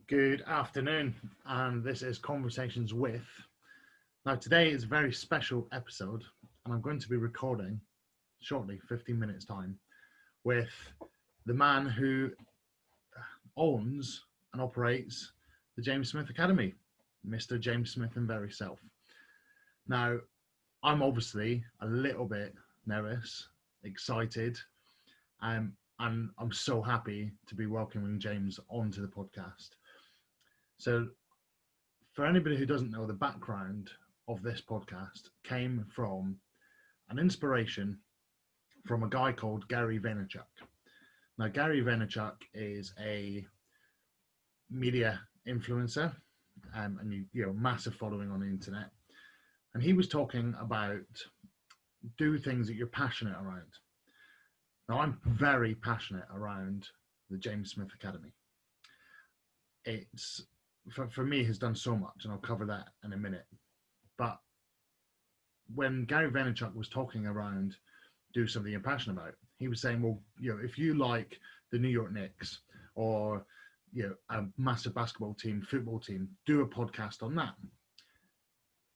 Good afternoon, and this is Conversations with. Now, today is a very special episode, and I'm going to be recording shortly, 15 minutes' time, with the man who owns and operates the James Smith Academy, Mr. James Smith and very self. Now, I'm obviously a little bit nervous, excited, and I'm so happy to be welcoming James onto the podcast. So, for anybody who doesn't know, the background of this podcast came from an inspiration from a guy called Gary Vaynerchuk. Now, Gary Vaynerchuk is a media influencer, and massive following on the internet. And he was talking about do things that you're passionate around. Now, I'm very passionate around the James Smith Academy. It's for me has done so much, and I'll cover that in a minute. But when Gary Vaynerchuk was talking around do something you're passionate about, he was saying, well, if you like the New York Knicks or a massive basketball team, football team, do a podcast on that.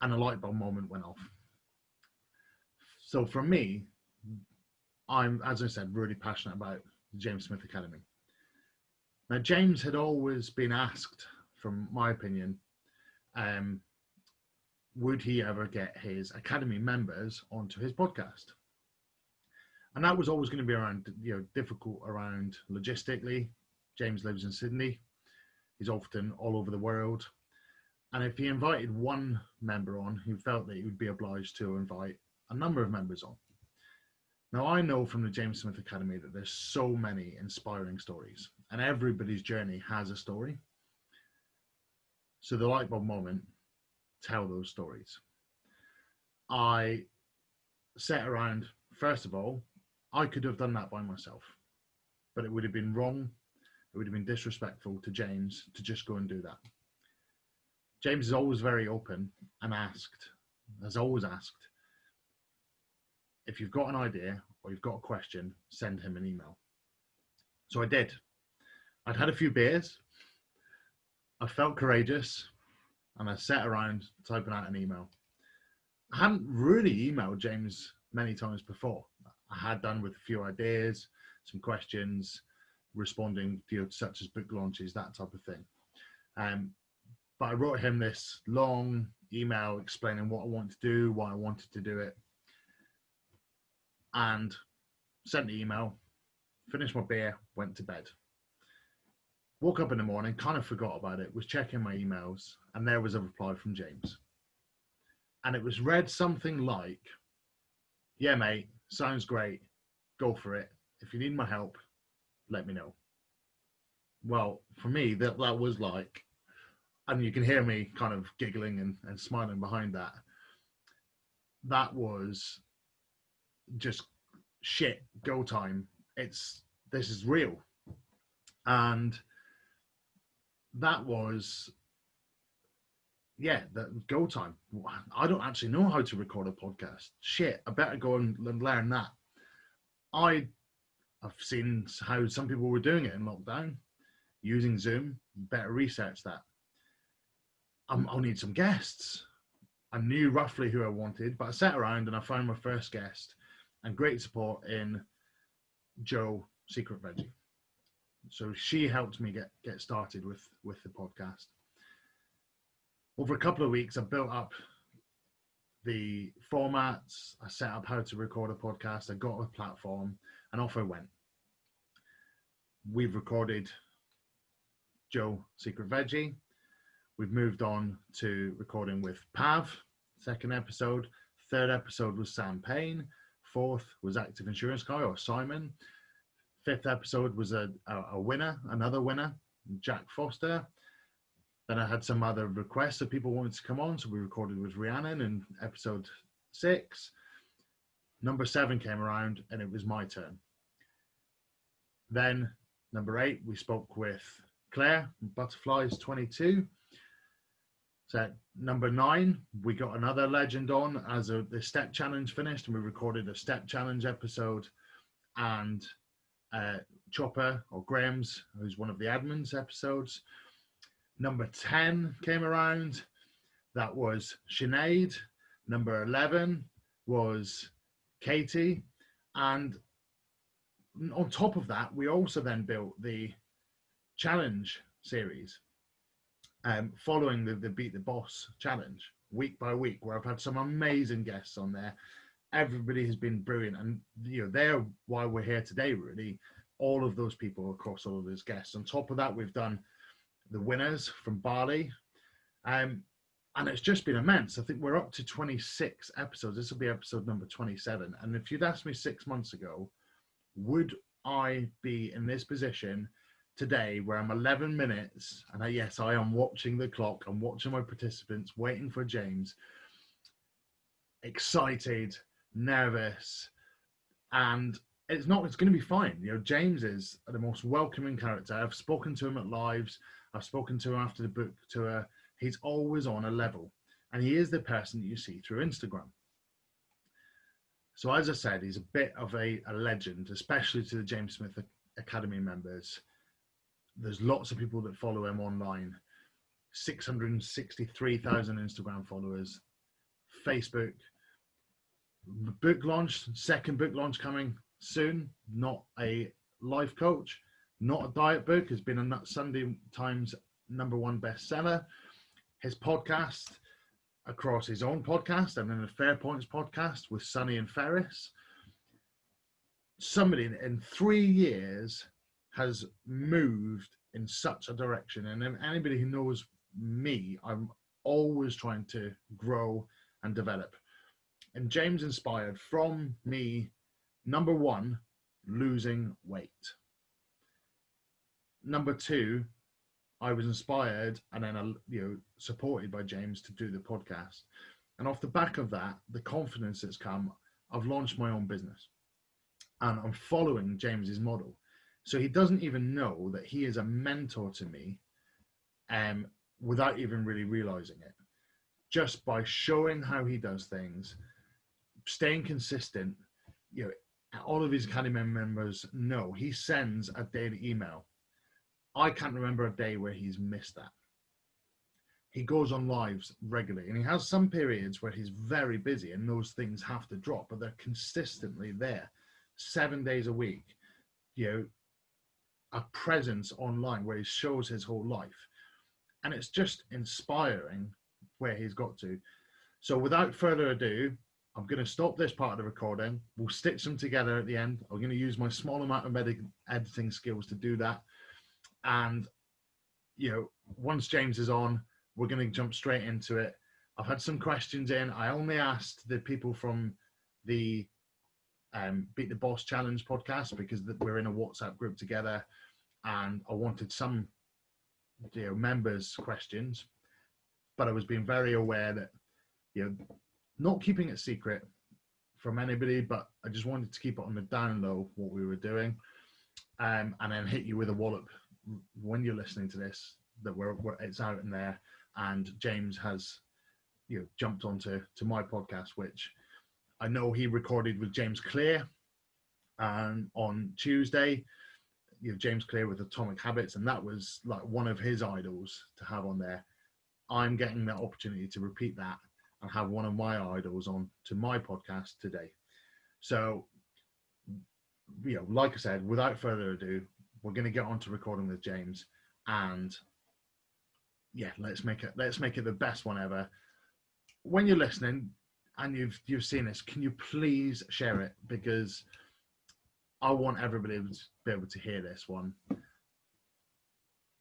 And a light bulb moment went off. So for me, I'm, as I said, really passionate about the James Smith Academy. Now, James had always been asked, from my opinion, would he ever get his Academy members onto his podcast? And that was always going to be around, difficult around logistically. James lives in Sydney. He's often all over the world. And if he invited one member on, he felt that he would be obliged to invite a number of members on. Now, I know from the James Smith Academy that there's so many inspiring stories, and everybody's journey has a story. So the light bulb moment, tell those stories. I sat around, first of all, I could have done that by myself, but it would have been wrong. It would have been disrespectful to James to just go and do that. James is always very open and has always asked, if you've got an idea or you've got a question, send him an email. So I did. I'd had a few beers. I felt courageous, and I sat around typing out an email. I hadn't really emailed James many times before. I had done with a few ideas, some questions, responding to such as book launches, that type of thing. But I wrote him this long email explaining what I wanted to do, why I wanted to do it, and sent the email, finished my beer, went to bed. Woke up in the morning, kind of forgot about it, was checking my emails, and there was a reply from James. And it was read something like, yeah, mate, sounds great. Go for it. If you need my help, let me know. Well, for me, that was like, and you can hear me kind of giggling and smiling behind that. That was just shit, go time. This is real. And that was, the go time. I don't actually know how to record a podcast. Shit, I better go and learn that. I've seen how some people were doing it in lockdown, using Zoom. Better research that. I'll need some guests. I knew roughly who I wanted, but I sat around and I found my first guest, and great support in Jo Secret Veggie. So she helped me get started with the podcast. Over a couple of weeks, I built up the formats. I set up how to record a podcast. I got a platform, and off I went. We've recorded Jo Secret Veggie. We've moved on to recording with Pav, second episode. Third episode was Sam Payne. Fourth was Active Insurance Guy, or Simon. Fifth episode was a winner, another winner, Jack Foster. Then I had some other requests that people wanted to come on, so we recorded with Rhiannon in episode 6. Number 7 came around, and it was my turn. Then, number 8, we spoke with Claire, Butterflies 22. So, number 9, we got another legend on as the Step Challenge finished, and we recorded a Step Challenge episode. And Chopper, or Graham's, who's one of the admins episodes. Number 10 came around. That was Sinead. Number 11 was Katie. And on top of that, we also then built the challenge series, following the Beat the Boss challenge week by week, where I've had some amazing guests on there. Everybody has been brilliant, and they're why we're here today, really. All of those people across all of those guests. On top of that, we've done the winners from Bali, and it's just been immense. I think we're up to 26 episodes. This will be episode number 27. And if you'd asked me 6 months ago, would I be in this position today where I'm 11 minutes, and yes, I am watching the clock, I'm watching my participants, waiting for James, excited, nervous, and it's going to be fine. James is the most welcoming character. I've spoken to him at lives. I've spoken to him after the book tour. He's always on a level, and he is the person that you see through Instagram. So as I said, he's a bit of a legend, especially to the James Smith Academy members. There's lots of people that follow him online. 663,000 Instagram followers. Facebook. Book launch, second book launch coming soon. Not a life coach, not a diet book. Has been a Sunday Times #1 bestseller. His podcast, across his own podcast and then the Fair Points podcast with Sonny and Ferris. Somebody in 3 years has moved in such a direction. And anybody who knows me, I'm always trying to grow and develop. And James inspired from me, #1, losing weight. #2, I was inspired and then supported by James to do the podcast. And off the back of that, the confidence that's come, I've launched my own business. And I'm following James's model. So he doesn't even know that he is a mentor to me, without even really realizing it. Just by showing how he does things, staying consistent. All of his Academy members know he sends a daily email. I can't remember a day where he's missed that. He goes on lives regularly, and he has some periods where he's very busy and those things have to drop, but they're consistently there 7 days a week. A presence online where he shows his whole life, and it's just inspiring where he's got to. So without further ado, I'm going to stop this part of the recording. We'll stitch them together at the end. I'm going to use my small amount of editing skills to do that. And, once James is on, we're going to jump straight into it. I've had some questions in. I only asked the people from the Beat the Boss Challenge podcast because we're in a WhatsApp group together, and I wanted some members' questions, but I was being very aware that, not keeping it secret from anybody, but I just wanted to keep it on the down low what we were doing, and then hit you with a wallop when you're listening to this, that it's out in there. And James has jumped onto my podcast, which I know he recorded with James Clear on Tuesday. James Clear with Atomic Habits, and that was like one of his idols to have on there. I'm getting that opportunity to repeat that and have one of my idols on to my podcast today. So like I said, without further ado, we're going to get on to recording with James, and let's make it the best one ever. When you're listening and you've seen this, can you please share it, because I want everybody to be able to hear this one.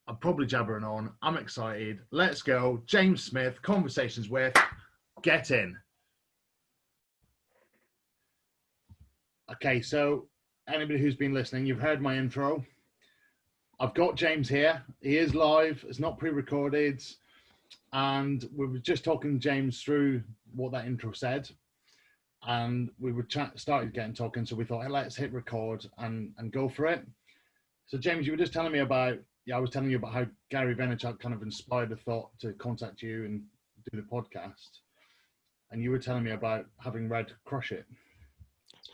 I'm probably jabbering on. I'm excited. Let's go. James Smith, Conversations with. Get in. Okay, so anybody who's been listening, you've heard my intro. I've got James here. He is live. It's not pre-recorded. And we were just talking James through what that intro said. And we were started getting talking. So we thought, hey, let's hit record and go for it. So James, you were just telling me about, I was telling you about how Gary Vaynerchuk kind of inspired the thought to contact you and do the podcast. And you were telling me about having read Crush It.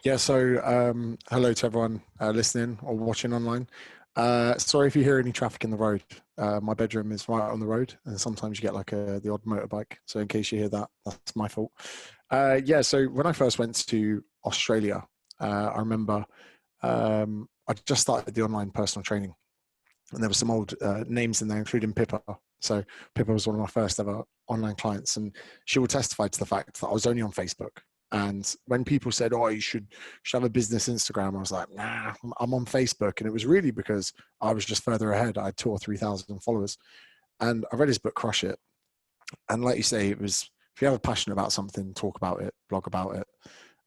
Yeah, so hello to everyone listening or watching online. Sorry if you hear any traffic in the road. My bedroom is right on the road, and sometimes you get like the odd motorbike. So in case you hear that, that's my fault. Yeah, so when I first went to Australia, I remember I just started the online personal training, and there were some old names in there, including Pippa. So Pippa was one of my first ever online clients, and she will testify to the fact that I was only on Facebook. And when people said, "Oh, you should have a business Instagram," I was like, "Nah, I'm on Facebook." And it was really because I was just further ahead. I had 2,000 or 3,000 followers, and I read his book, Crush It. And like you say, it was, if you have a passion about something, talk about it, blog about it.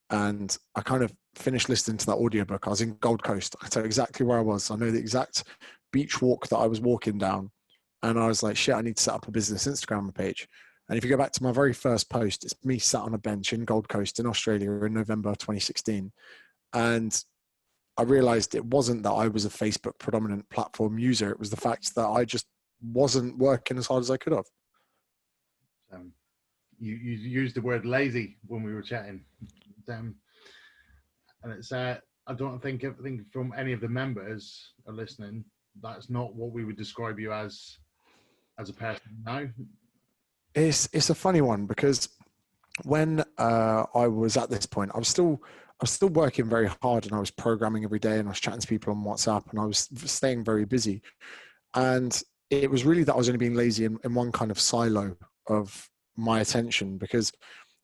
And I kind of finished listening to that audiobook. I was in Gold Coast. I tell exactly where I was. I know the exact beach walk that I was walking down. And I was like, shit, I need to set up a business Instagram page. And if you go back to my very first post, it's me sat on a bench in Gold Coast in Australia in November 2016. And I realized it wasn't that I was a Facebook predominant platform user. It was the fact that I just wasn't working as hard as I could have. You used the word lazy when we were chatting. And it's, I don't think from any of the members are listening, that's not what we would describe you as a person now. It's a funny one because when I was at this point, I was still working very hard, and I was programming every day, and I was chatting to people on WhatsApp, and I was staying very busy. And it was really that I was only being lazy in one kind of silo of my attention, because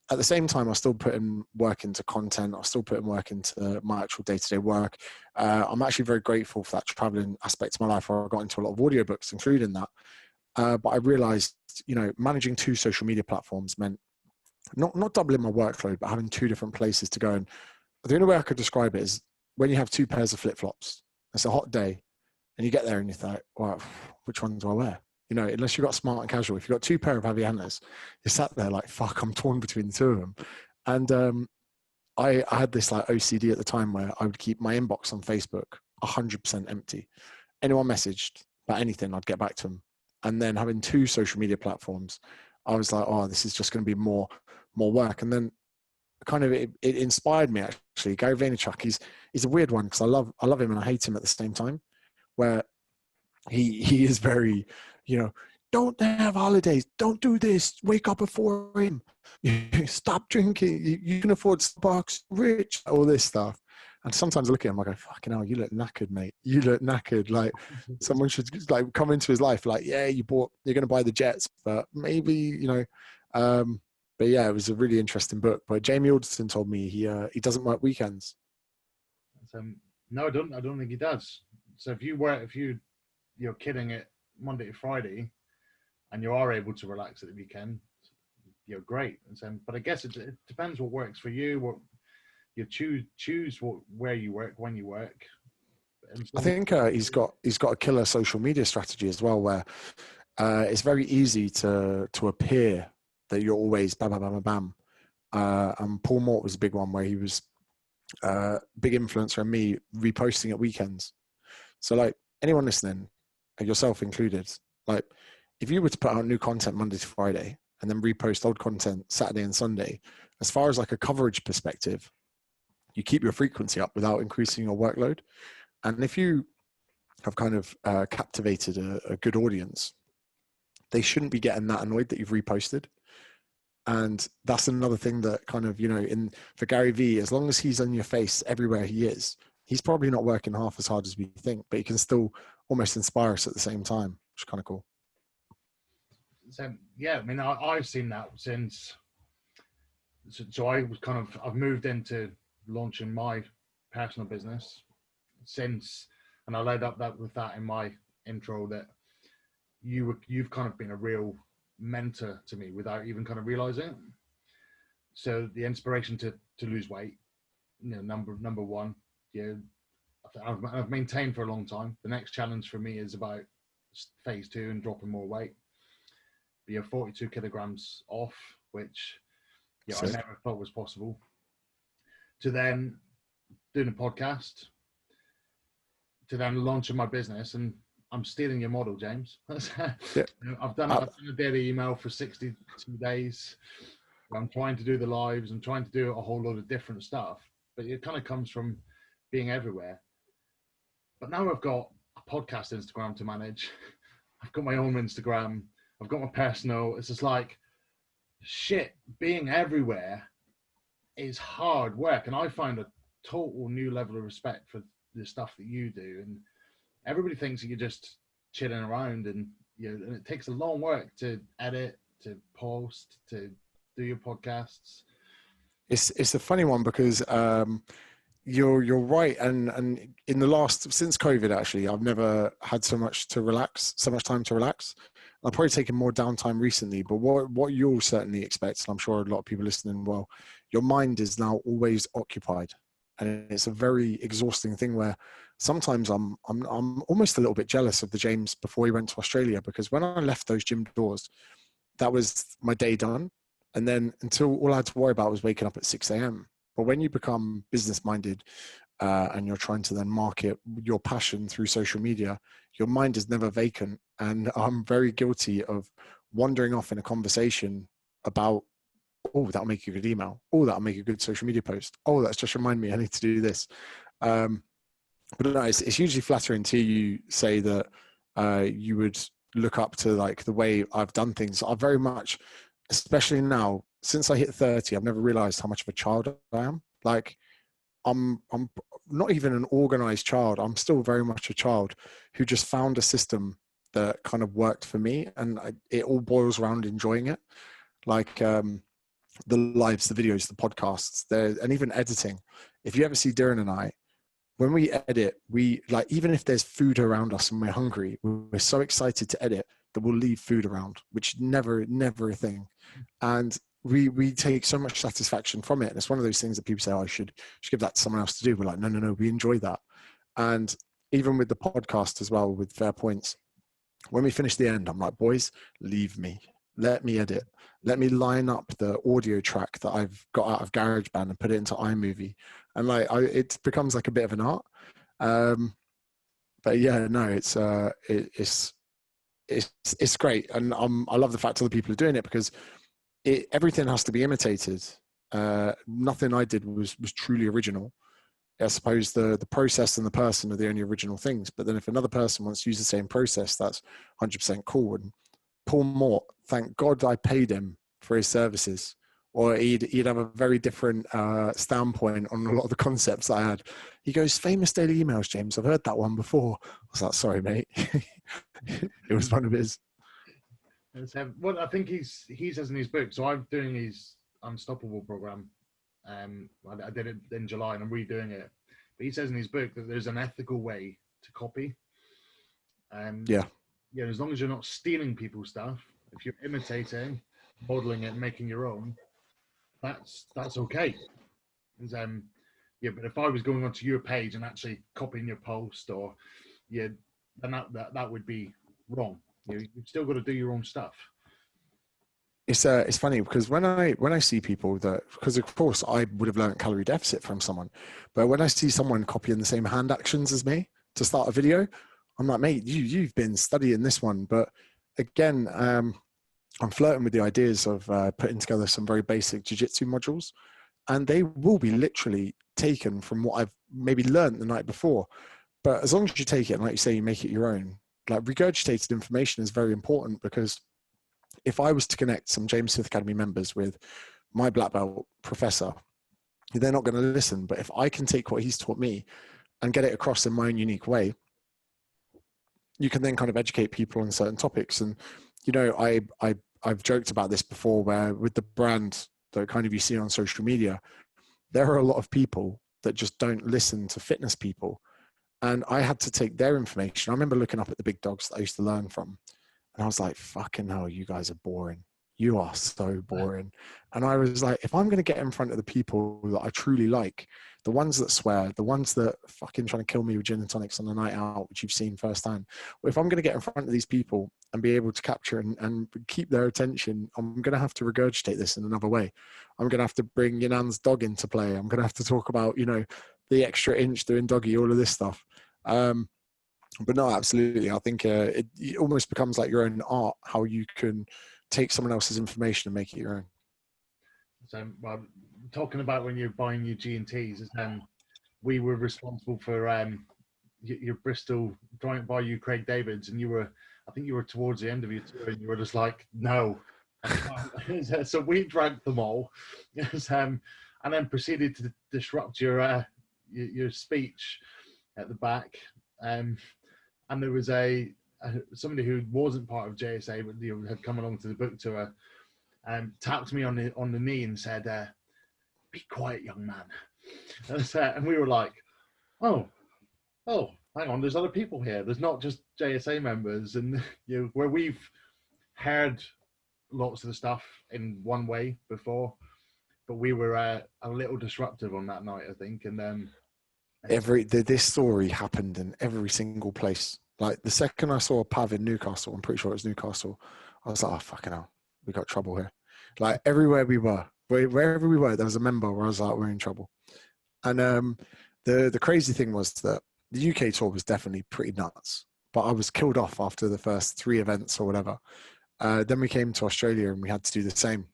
at the same time, I was still putting work into content. I was still putting work into my actual day-to-day work. I'm actually very grateful for that traveling aspect of my life, where I got into a lot of audiobooks, including that. But I realized, managing 2 social media platforms meant not doubling my workload, but having 2 different places to go. And the only way I could describe it is when you have 2 pairs of flip-flops. It's a hot day, and you get there and you think, well, which one do I wear? Unless you've got smart and casual, if you've got 2 pair of heavy handlers, you sat there like, fuck, I'm torn between the 2 of them. And I had this like OCD at the time where I would keep my inbox on Facebook 100% empty. Anyone messaged about anything, I'd get back to them. And then having 2 social media platforms, I was like, oh, this is just going to be more work. And then kind of it inspired me, actually. Gary Vaynerchuk, he's a weird one, because I love him and I hate him at the same time, where he is very, don't have holidays, don't do this, wake up at 4 a.m, stop drinking, you can afford Starbucks, rich, all this stuff. And sometimes I look at him, I go, fucking hell, you look knackered, mate. You look knackered. Like, someone should like come into his life, like, yeah, you're going to buy the jets, but maybe, but yeah, it was a really interesting book. But Jamie Alderton told me he doesn't work weekends. No, I don't think he does. So if you're kidding it Monday to Friday, and you are able to relax at the weekend, you're great. But I guess it depends what works for you. What you choose where you work, when you work. I think he's got a killer social media strategy as well, where it's very easy to appear that you're always bam, bam, bam, bam. And Paul Mort was a big one, where he was big influencer on me reposting at weekends. So like, anyone listening, yourself included, like, if you were to put out new content Monday to Friday and then repost old content Saturday and Sunday, as far as like a coverage perspective, you keep your frequency up without increasing your workload. And if you have kind of captivated a good audience, they shouldn't be getting that annoyed that you've reposted. And that's another thing that kind of, for Gary Vee, as long as he's on your face everywhere he is, he's probably not working half as hard as we think, but he can still almost inspire us at the same time, which is kind of cool. So yeah, I mean, I've seen that since. So I've moved into launching my personal business since, and I laid up with that in my intro, that you've kind of been a real mentor to me without even kind of realizing it. So the inspiration to lose weight, number one, I've maintained for a long time. The next challenge for me is about phase 2 and dropping more weight. Be 42 kilograms off, which I never thought was possible. To then doing a podcast, to then launching my business, and I'm stealing your model, James. Yeah. I've done a daily email for 62 days. I'm trying to do the lives. I'm trying to do a whole lot of different stuff, but it kind of comes from being everywhere. But now I've got a podcast Instagram to manage. I've got my own Instagram. I've got my personal. It's just like, shit, being everywhere is hard work. And I find a total new level of respect for the stuff that you do. And everybody thinks that you're just chilling around, and and it takes a long work to edit, to post, to do your podcasts. It's a funny one because you're right, and in the last, since COVID, actually, I've never had so much time to relax. I've probably taken more downtime recently, but what you'll certainly expect, and I'm sure a lot of people listening will, your mind is now always occupied, and it's a very exhausting thing where sometimes I'm almost a little bit jealous of the James before he went to Australia, because when I left those gym doors, that was my day done. And then until all I had to worry about was waking up at 6 a.m. But when you become business minded and you're trying to then market your passion through social media, your mind is never vacant. And I'm very guilty of wandering off in a conversation about, oh, that'll make a good email. Oh, that'll make a good social media post. Oh, that's just remind me I need to do this. But no, it's hugely flattering to you say that you would look up to like the way I've done things. I very much, especially now, since I hit 30, I've never realized how much of a child I am. Like, I'm not even an organized child. I'm still very much a child who just found a system that kind of worked for me. And it all boils around enjoying it. Like the lives, the videos, the podcasts, and even editing. If you ever see Darren and I, when we edit, we like, even if there's food around us and we're hungry, we're so excited to edit that we'll leave food around, which never a thing. And we take so much satisfaction from it. And it's one of those things that people say, oh, I should give that to someone else to do. We're like, no, we enjoy that. And even with the podcast as well, with Fair Points, when we finish the end, I'm like, boys, leave me. Let me edit. Let me line up the audio track that I've got out of GarageBand and put it into iMovie. And like, it becomes like a bit of an art. But yeah, no, it's great. And I love the fact other people are doing it, because everything has to be imitated. Nothing I did was truly original. I suppose the process and the person are the only original things. But then if another person wants to use the same process, that's 100% cool. And Paul Mort, thank God I paid him for his services, or he'd have a very different standpoint on a lot of the concepts I had. He goes, famous daily emails, James. I've heard that one before. I was like, sorry, mate. It was one of his. Well, I think he says in his book, so I'm doing his Unstoppable program. I did it in July and I'm redoing it. But he says in his book that there's an ethical way to copy. Yeah, as long as you're not stealing people's stuff, if you're imitating, modeling it, making your own, that's okay. And, but if I was going onto your page and actually copying your post, or then that would be wrong. You've still got to do your own stuff. It's funny because when I see people that, because of course I would have learned calorie deficit from someone, but when I see someone copying the same hand actions as me to start a video, I'm like, mate, you've been studying this one. But again, I'm flirting with the ideas of putting together some very basic jiu-jitsu modules, and they will be literally taken from what I've maybe learned the night before. But as long as you take it and, like you say, you make it your own, like regurgitated information is very important, because if I was to connect some James Smith Academy members with my black belt professor, they're not going to listen. But if I can take what he's taught me and get it across in my own unique way, you can then kind of educate people on certain topics. And, I've joked about this before, where with the brand that kind of you see on social media, there are a lot of people that just don't listen to fitness people. And I had to take their information. I remember looking up at the big dogs that I used to learn from, and I was like, fucking hell, you guys are boring. You are so boring. And I was like, if I'm going to get in front of the people that I truly like, the ones that swear, the ones that fucking trying to kill me with gin and tonics on the night out, which you've seen firsthand, well, if I'm going to get in front of these people and be able to capture and keep their attention, I'm going to have to regurgitate this in another way. I'm going to have to bring Yanan's dog into play. I'm going to have to talk about, the extra inch doing doggy, all of this stuff. But no, absolutely. I think it almost becomes like your own art, how you can take someone else's information and make it your own. So, talking about when you're buying your G&Ts, we were responsible for your Bristol joint by you, Craig Davids, and I think you were towards the end of your tour, and you were just like, no. So we drank them all, and then proceeded to disrupt your speech at the back. And there was somebody who wasn't part of JSA, but had come along to the book tour, and tapped me on the knee and said, "Be quiet, young man." And we were like, "Oh, hang on, there's other people here. There's not just JSA members." And where we've heard lots of the stuff in one way before, but we were a little disruptive on that night, I think. And this story happened in every single place. Like the second I saw Pav in Newcastle, I'm pretty sure it was Newcastle, I was like, oh fucking hell, we got trouble here. Like everywhere we were, wherever we were, there was a member where I was like, we're in trouble. And the crazy thing was that the UK tour was definitely pretty nuts, but I was killed off after the first 3 events or whatever. Then we came to Australia and we had to do the same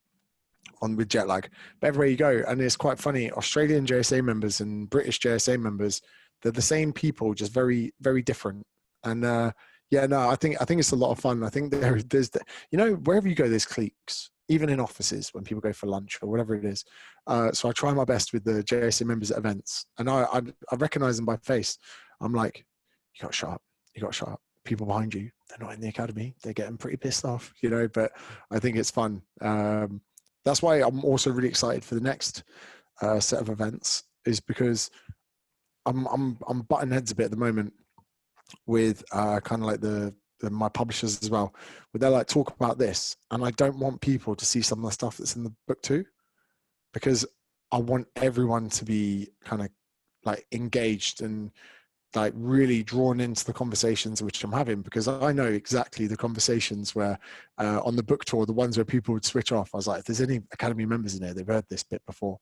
with jet lag. But everywhere you go, and it's quite funny, Australian JSA members and British JSA members, they're the same people, just very, very different. And I think it's a lot of fun. I think there's wherever you go, there's cliques, even in offices when people go for lunch or whatever it is. So I try my best with the JSA members at events, and I recognize them by face. I'm like, you got to shut up. You got to shut up. People behind you, they're not in the academy. They're getting pretty pissed off, but I think it's fun. That's why I'm also really excited for the next set of events, is because I'm butting heads a bit at the moment with kind of like my publishers as well, where they're like, talk about this, and I don't want people to see some of the stuff that's in the book too, because I want everyone to be kind of like engaged and like really drawn into the conversations which I'm having, because I know exactly the conversations where on the book tour, the ones where people would switch off. I was like, if there's any academy members in there, they've heard this bit before.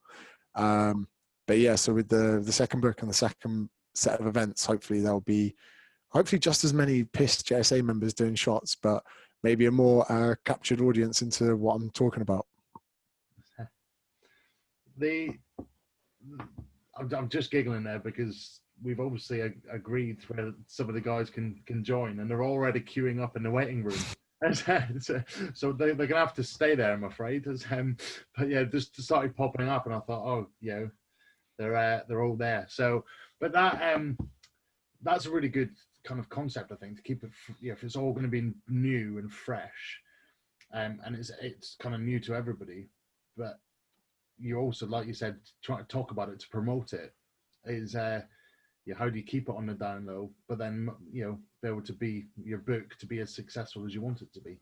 But yeah, so with the second book and the second set of events, hopefully there'll be just as many pissed JSA members doing shots, but maybe a more captured audience into what I'm talking about. I'm just giggling there because we've obviously agreed where some of the guys can join, and they're already queuing up in the waiting room. So they're gonna have to stay there, I'm afraid. But yeah, just started popping up, and I thought, oh, they're all there. So, but that's a really good kind of concept, I think, to keep it. If it's all going to be new and fresh, and it's kind of new to everybody, but you also, like you said, try to talk about it, to promote it. Is how do you keep it on the down low, but then be able to be your book to be as successful as you want it to be.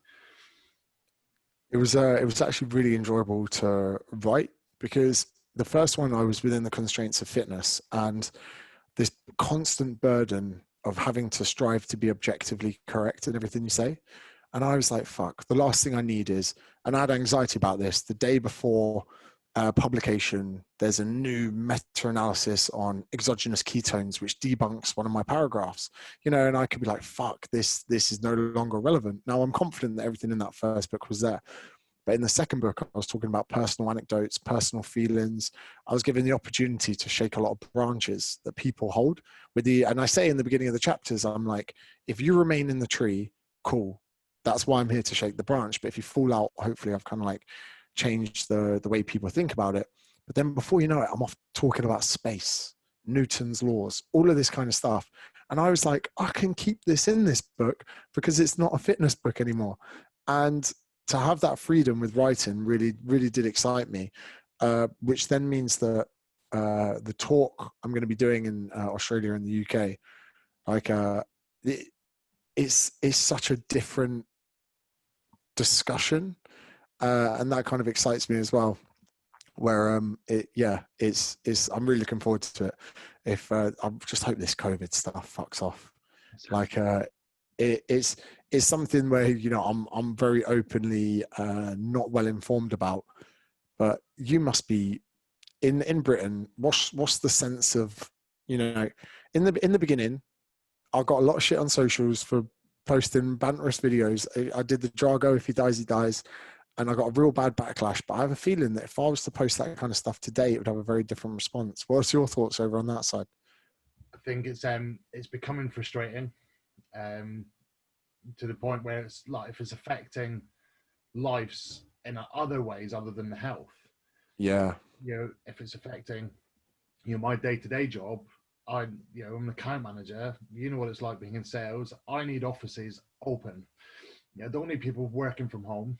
It was actually really enjoyable to write, because the first one I was within the constraints of fitness and this constant burden of having to strive to be objectively correct in everything you say. And I was like, fuck, the last thing I need is, and I had anxiety about this the day before publication, there's a new meta-analysis on exogenous ketones, which debunks one of my paragraphs, and I could be like, fuck, this is no longer relevant. Now I'm confident that everything in that first book was there. But in the second book, I was talking about personal anecdotes, personal feelings. I was given the opportunity to shake a lot of branches that people hold and I say in the beginning of the chapters, I'm like, if you remain in the tree, cool. That's why I'm here to shake the branch. But if you fall out, hopefully I've kind of like changed the way people think about it. But then before you know it, I'm off talking about space, Newton's laws, all of this kind of stuff. And I was like, I can keep this in this book because it's not a fitness book anymore. And to have that freedom with writing really, really did excite me, which then means that the talk I'm going to be doing in Australia and the UK, like it's such a different discussion, and that kind of excites me as well. Where I'm really looking forward to it. If I just hope this COVID stuff fucks off. Like it's something where I'm very openly not well informed about. But you must be in Britain. What's the sense of in the beginning? I got a lot of shit on socials for posting banterous videos. I did the Drago, if he dies, he dies. And I got a real bad backlash, but I have a feeling that if I was to post that kind of stuff today, it would have a very different response. What's your thoughts over on that side? think it's becoming frustrating, to the point where it's like if it's affecting lives in other ways other than the health. Yeah. If it's affecting my day-to-day job, I'm an account manager. You know what it's like being in sales. I need offices open. I don't need people working from home.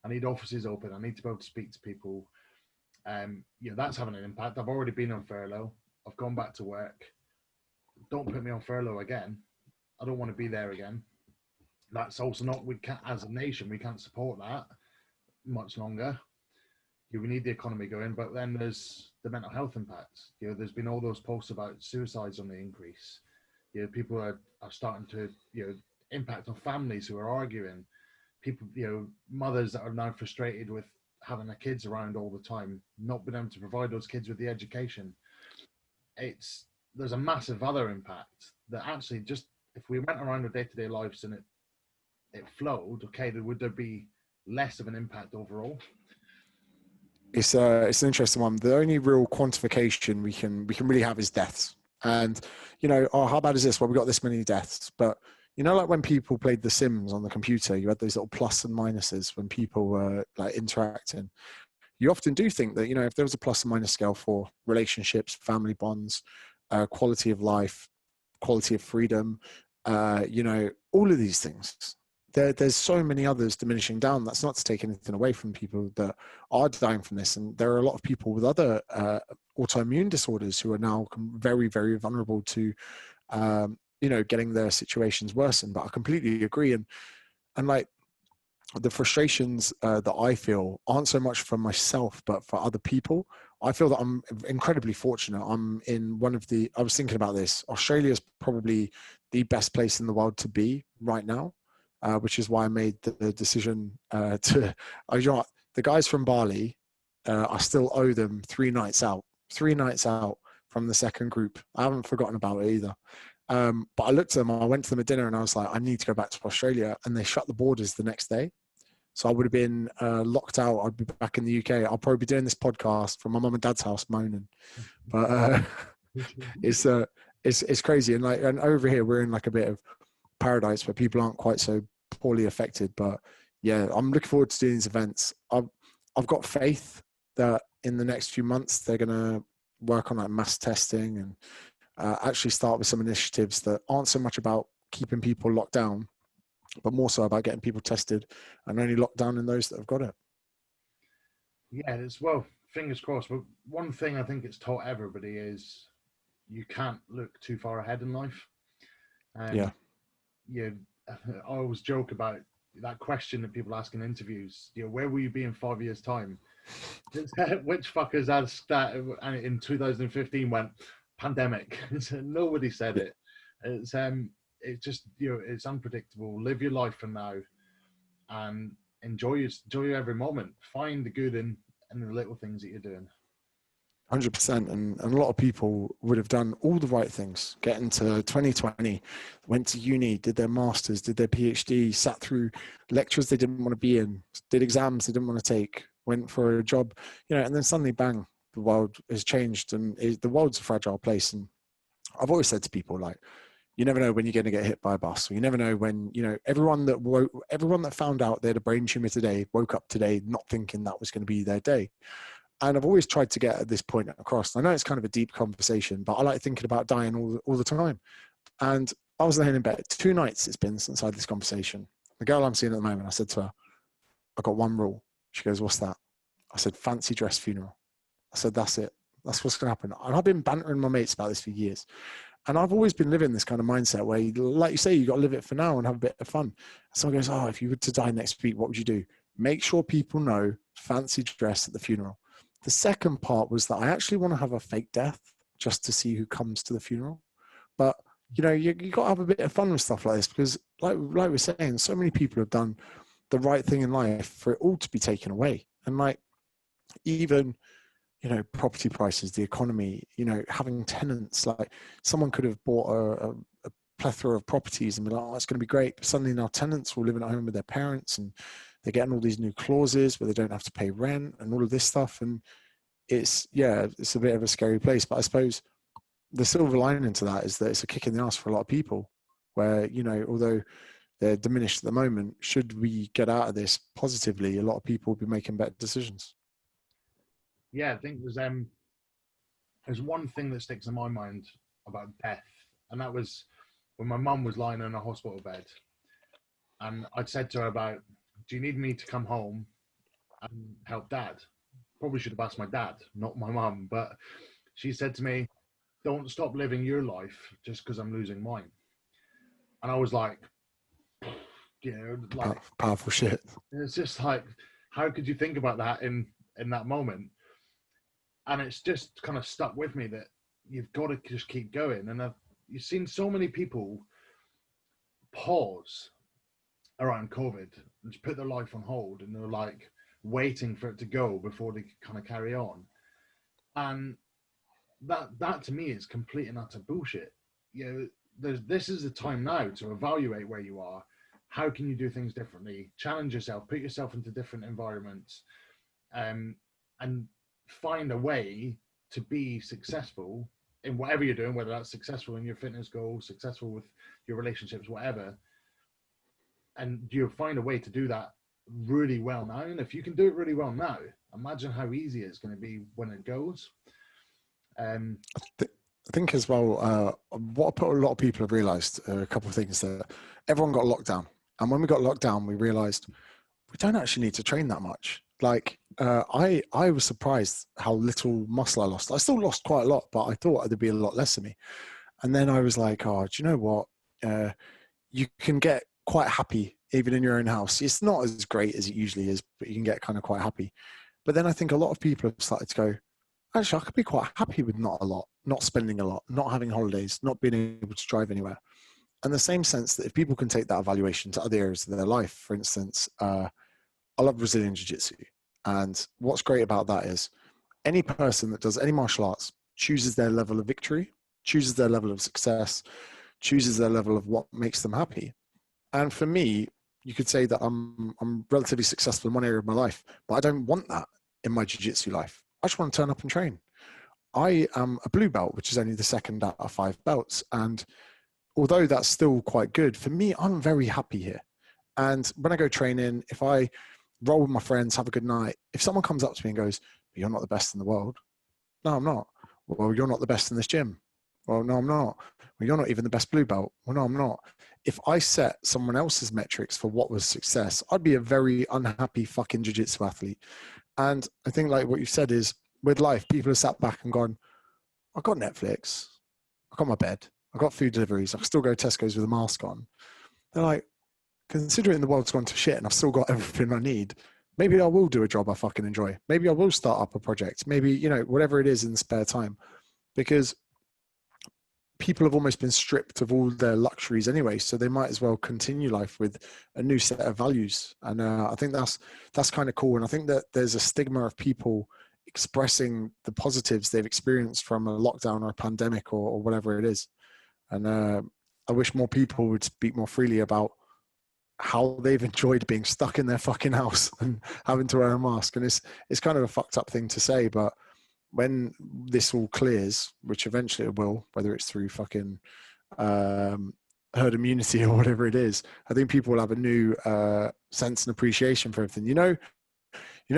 I need offices open. I need to be able to speak to people. That's having an impact. I've already been on furlough. I've gone back to work. Don't put me on furlough again. I don't want to be there again. That's also not, we can't, as a nation, we can't support that much longer. We need the economy going, but then there's the mental health impacts. There's been all those posts about suicides on the increase. People are starting to, impact on families who are arguing. People, mothers that are now frustrated with having their kids around all the time, not being able to provide those kids with the education. There's a massive other impact that actually, just if we went around our day-to-day lives and it flowed, okay, would there be less of an impact overall? It's an interesting one. The only real quantification we can really have is deaths. And how bad is this? Well, we got this many deaths. But like when people played The Sims on the computer, you had those little plus and minuses when people were like interacting. You often do think that if there was a plus and minus scale for relationships, family bonds, quality of life, quality of freedom, all of these things. There's so many others diminishing down. That's not to take anything away from people that are dying from this. And there are a lot of people with other autoimmune disorders who are now very, very vulnerable to, getting their situations worsened. But I completely agree. And like the frustrations that I feel aren't so much for myself, but for other people. I feel that I'm incredibly fortunate. I'm in I was thinking about this. Australia is probably the best place in the world to be right now. Which is why I made the decision the guys from Bali, I still owe them 3 nights out from the second group. I haven't forgotten about it either. But I looked at them, I went to them at dinner and I was like, I need to go back to Australia. And they shut the borders the next day. So I would have been locked out. I'd be back in the UK. I'll probably be doing this podcast from my mum and dad's house moaning. But it's crazy. And over here, we're in like a bit of paradise where people aren't quite so poorly affected. But yeah, I'm looking forward to doing these events. I've got faith that in the next few months they're going to work on like mass testing and actually start with some initiatives that aren't so much about keeping people locked down, but more so about getting people tested and only locked down in those that have got it. Yeah, well, fingers crossed. But one thing I think it's taught everybody is you can't look too far ahead in life. I always joke about that question that people ask in interviews. Where will you be in 5 years' time? Which fuckers asked that in 2015 went pandemic? Nobody said it. It's just it's unpredictable. Live your life for now, and enjoy every moment. Find the good in the little things that you're doing. 100%. And a lot of people would have done all the right things, get into 2020, went to uni, did their masters, did their PhD, sat through lectures they didn't want to be in, did exams they didn't want to take, went for a job, and then suddenly bang, the world has changed and the world's a fragile place. And I've always said to people, like, you never know when you're going to get hit by a bus. Or you never know when, everyone that found out they had a brain tumor today woke up today not thinking that was going to be their day. And I've always tried to get at this point across. I know it's kind of a deep conversation, but I like thinking about dying all the time. And I was laying in bed. 2 nights it's been since I had this conversation. The girl I'm seeing at the moment, I said to her, I've got one rule. She goes, what's that? I said, fancy dress funeral. I said, that's it. That's what's going to happen. And I've been bantering my mates about this for years. And I've always been living this kind of mindset where, like you say, you got to live it for now and have a bit of fun. Someone goes, oh, if you were to die next week, what would you do? Make sure people know fancy dress at the funeral. The second part was that I actually want to have a fake death just to see who comes to the funeral. But, you got to have a bit of fun with stuff like this because like we're saying, so many people have done the right thing in life for it all to be taken away. And like, even, property prices, the economy, having tenants, like someone could have bought a plethora of properties and be like, oh, it's going to be great. But suddenly now tenants will living at home with their parents and they're getting all these new clauses where they don't have to pay rent and all of this stuff. And it's a bit of a scary place. But I suppose the silver lining to that is that it's a kick in the ass for a lot of people where, you know, although they're diminished at the moment, should we get out of this positively, a lot of people will be making better decisions. Yeah, I think there's one thing that sticks in my mind about death, and that was when my mum was lying in a hospital bed, and I'd said to her about, "Do you need me to come home and help Dad?" Probably should have asked my dad, not my mum, but she said to me, "Don't stop living your life just because I'm losing mine." And I was like, you know, like Powerful shit. it's just like, how could you think about that in that moment? And it's just kind of stuck with me that you've got to just keep going. And you've seen so many people pause around COVID and just put their life on hold, and they're like waiting for it to go before they kind of carry on. And that to me is complete and utter bullshit. You know, this is the time now to evaluate where you are. How can you do things differently? Challenge yourself, put yourself into different environments, and find a way to be successful in whatever you're doing, whether that's successful in your fitness goals, successful with your relationships, whatever. And you'll find a way to do that really well now. And if you can do it really well now, imagine how easy it's going to be when it goes. I think as well, what a lot of people have realised, a couple of things, that everyone got locked down. And when we got locked down, we realised we don't actually need to train that much. Like I was surprised how little muscle I lost. I still lost quite a lot, but I thought there'd be a lot less of me. And then I was like, oh, do you know what? You can get quite happy even in your own house. It's not as great as it usually is, but you can get kind of quite happy. But then I think a lot of people have started to go, actually, I could be quite happy with not a lot, not spending a lot, not having holidays, not being able to drive anywhere. And the same sense that if people can take that evaluation to other areas of their life, for instance, I love Brazilian Jiu-Jitsu. And what's great about that is any person that does any martial arts chooses their level of victory, chooses their level of success, chooses their level of what makes them happy. And for me, you could say that I'm relatively successful in one area of my life, but I don't want that in my jiu-jitsu life. I just want to turn up and train. I am a blue belt, which is only the second out of 5 belts. And although that's still quite good, for me, I'm very happy here. And when I go training, if I roll with my friends, have a good night, if someone comes up to me and goes, "You're not the best in the world." No, I'm not. Well, you're not the best in this gym. Well, no, I'm not. Well, you're not even the best blue belt. Well, no, I'm not. If I set someone else's metrics for what was success, I'd be a very unhappy fucking jiu-jitsu athlete. And I think like what you said is with life, people have sat back and gone, I've got Netflix, I've got my bed, I've got food deliveries, I can still go to Tesco's with a mask on. They're like, considering the world's gone to shit and I've still got everything I need, maybe I will do a job I fucking enjoy. Maybe I will start up a project. Maybe, you know, whatever it is in spare time. Because people have almost been stripped of all their luxuries anyway, so they might as well continue life with a new set of values. And I think that's kind of cool. And I think that there's a stigma of people expressing the positives they've experienced from a lockdown or a pandemic or whatever it is. And I wish more people would speak more freely about how they've enjoyed being stuck in their fucking house and having to wear a mask. And it's kind of a fucked up thing to say, but when this all clears, which eventually it will, whether it's through fucking herd immunity or whatever it is, I think people will have a new sense and appreciation for everything. You know,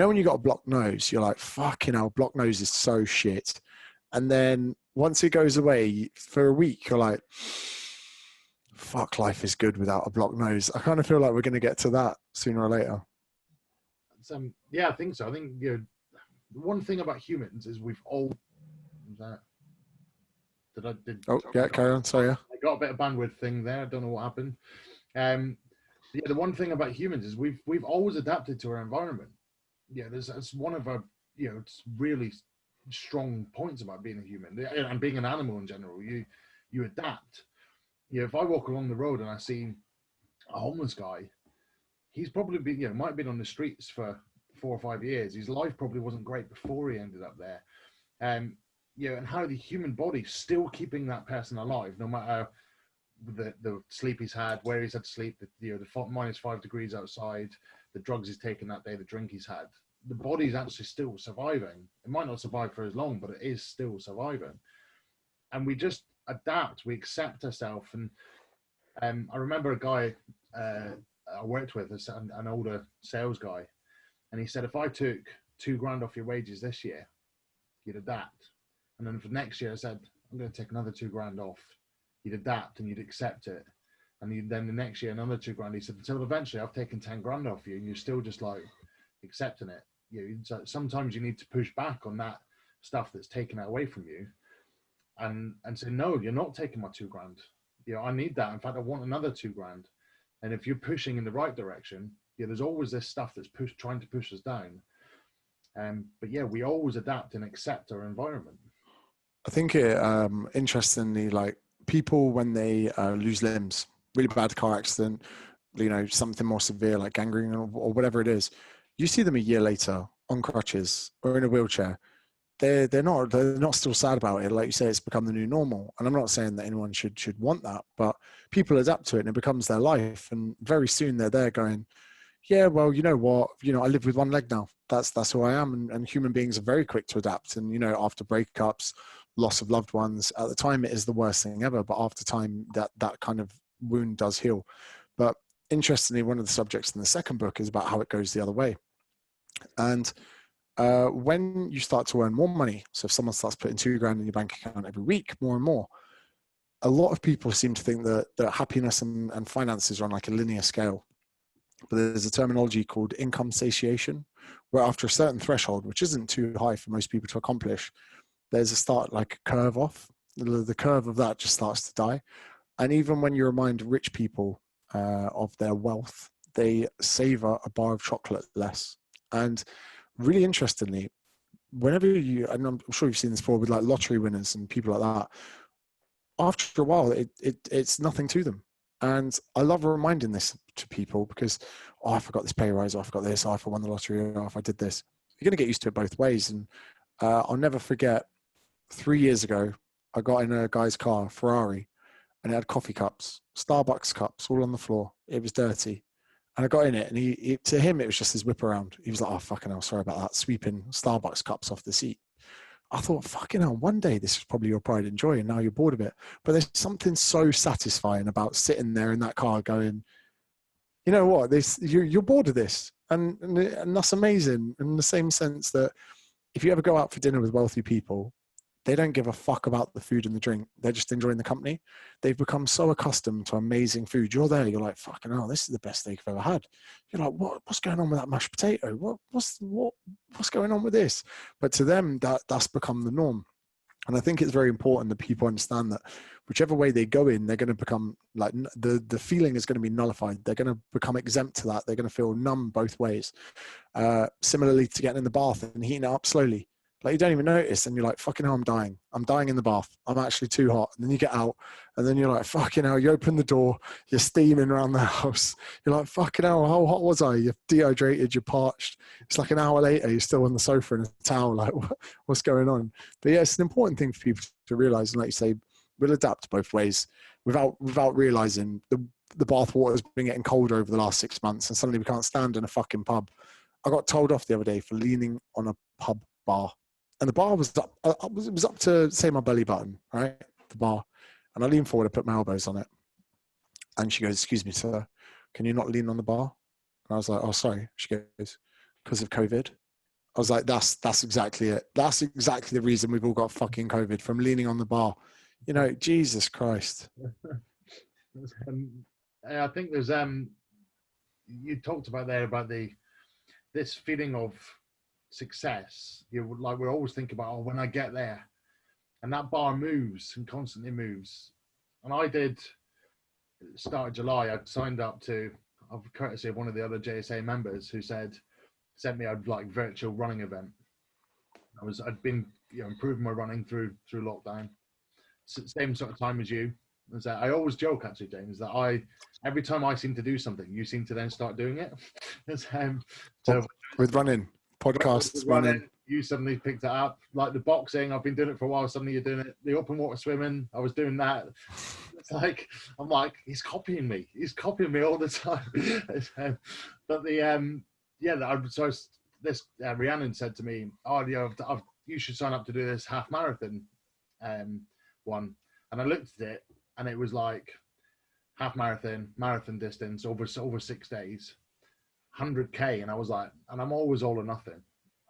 when you got a blocked nose, you're like, fucking hell, blocked nose is so shit. And then once it goes away for a week, you're like, fuck, life is good without a blocked nose. I kind of feel like we're going to get to that sooner or later. Yeah, I think so. I think, you know, the one thing about humans is we've all Carry on. Sorry. I got a bit of bandwidth thing there. I don't know what happened. Yeah, the one thing about humans is we've always adapted to our environment. Yeah, that's one of our, you know, it's really strong points about being a human and being an animal in general. You adapt. You know, if I walk along the road and I see a homeless guy, he's probably been, you know, might have been on the streets for 4 or 5 years. His life probably wasn't great before he ended up there. You know, and how the human body's still keeping that person alive, no matter the sleep he's had, where he's had to sleep, the -5 degrees outside, the drugs he's taken that day, the drink he's had. The body's actually still surviving. It might not survive for as long, but it is still surviving. and we just adapt. We accept ourselves. And I remember a guy I worked with, an older sales guy, and he said, if I took £2,000 off your wages this year, you'd adapt. And then for next year, I said, I'm going to take another £2,000 off. You'd adapt and you'd accept it. And then the next year, another £2,000. He said, until eventually I've taken 10 grand off you and you're still just like accepting it. So sometimes you need to push back on that stuff that's taken away from you and say, no, you're not taking my £2,000. I need that. In fact, I want another £2,000. And if you're pushing in the right direction, there's always this stuff that's trying to push us down. But we always adapt and accept our environment. I think it, interestingly, like people when they lose limbs, really bad car accident, something more severe like gangrene or whatever it is, you see them a year later on crutches or in a wheelchair. They're not still sad about it. Like you say, it's become the new normal. And I'm not saying that anyone should want that, but people adapt to it and it becomes their life. And very soon they're there going, yeah, well, you know what? I live with one leg now. That's who I am. And human beings are very quick to adapt. And, after breakups, loss of loved ones, at the time it is the worst thing ever. But after time, that kind of wound does heal. But interestingly, one of the subjects in the second book is about how it goes the other way. And when you start to earn more money, so if someone starts putting £2,000 in your bank account every week, more and more, a lot of people seem to think that happiness and finances are on like a linear scale. But there's a terminology called income satiation, where after a certain threshold, which isn't too high for most people to accomplish, there's a start like a curve off. The curve of that just starts to die. And even when you remind rich people of their wealth, they savor a bar of chocolate less. And really interestingly, whenever and I'm sure you've seen this before with like lottery winners and people like that, after a while, it's nothing to them. And I love reminding this to people because, I forgot this pay rise, I forgot this, if I won the lottery, or if I did this. You're going to get used to it both ways. And I'll never forget, 3 years ago, I got in a guy's car, Ferrari, and it had coffee cups, Starbucks cups, all on the floor. It was dirty. And I got in it, and he to him, it was just his whip around. He was like, oh, fucking hell, sorry about that, sweeping Starbucks cups off the seat. I thought, fucking hell, one day this is probably your pride and joy, and now you're bored of it. But there's something so satisfying about sitting there in that car going, you know what, you're bored of this. And that's amazing in the same sense that if you ever go out for dinner with wealthy people, they don't give a fuck about the food and the drink. They're just enjoying the company. They've become so accustomed to amazing food. You're there, you're like, fucking hell, this is the best steak I've ever had. You're like, what's going on with that mashed potato? What's going on with this? But to them, that's become the norm. And I think it's very important that people understand that whichever way they go in, they're going to become like the feeling is going to be nullified. They're going to become exempt to that. They're going to feel numb both ways. Similarly to getting in the bath and heating it up slowly. Like you don't even notice and you're like, fucking hell, I'm dying. I'm dying in the bath. I'm actually too hot. And then you get out and then you're like, fucking hell, you open the door, you're steaming around the house. You're like, fucking hell, how hot was I? You're dehydrated, you're parched. It's like an hour later, you're still on the sofa in a towel, like what's going on? But yeah, it's an important thing for people to realize. And like you say, we'll adapt both ways without realizing the bath water's been getting colder over the last 6 months and suddenly we can't stand in a fucking pub. I got told off the other day for leaning on a pub bar. And the bar was up, it was up to, say, my belly button, right? The bar. And I leaned forward, I put my elbows on it. And she goes, excuse me, sir, can you not lean on the bar? And I was like, oh, sorry. She goes, because of COVID. I was like, that's exactly it. That's exactly the reason we've all got fucking COVID, from leaning on the bar. Jesus Christ. I think there's, you talked about there about this feeling of success. We're always thinking about, when I get there, and that bar moves and constantly moves. And I did, start of July, I signed up to, of courtesy of one of the other JSA members who sent me a virtual running event. I'd been improving my running through lockdown, same sort of time as you. I always joke actually, James, that every time I seem to do something, you seem to then start doing it. So with running, podcasts, running. You suddenly picked it up. Like the boxing, I've been doing it for a while. Suddenly you're doing it. The open water swimming, I was doing that. It's like, I'm like, he's copying me. He's copying me all the time. But Rhiannon said to me, oh, you should sign up to do this half marathon one, and I looked at it, and it was like half marathon distance over 6 days, 100K, and I was like, and I'm always all or nothing,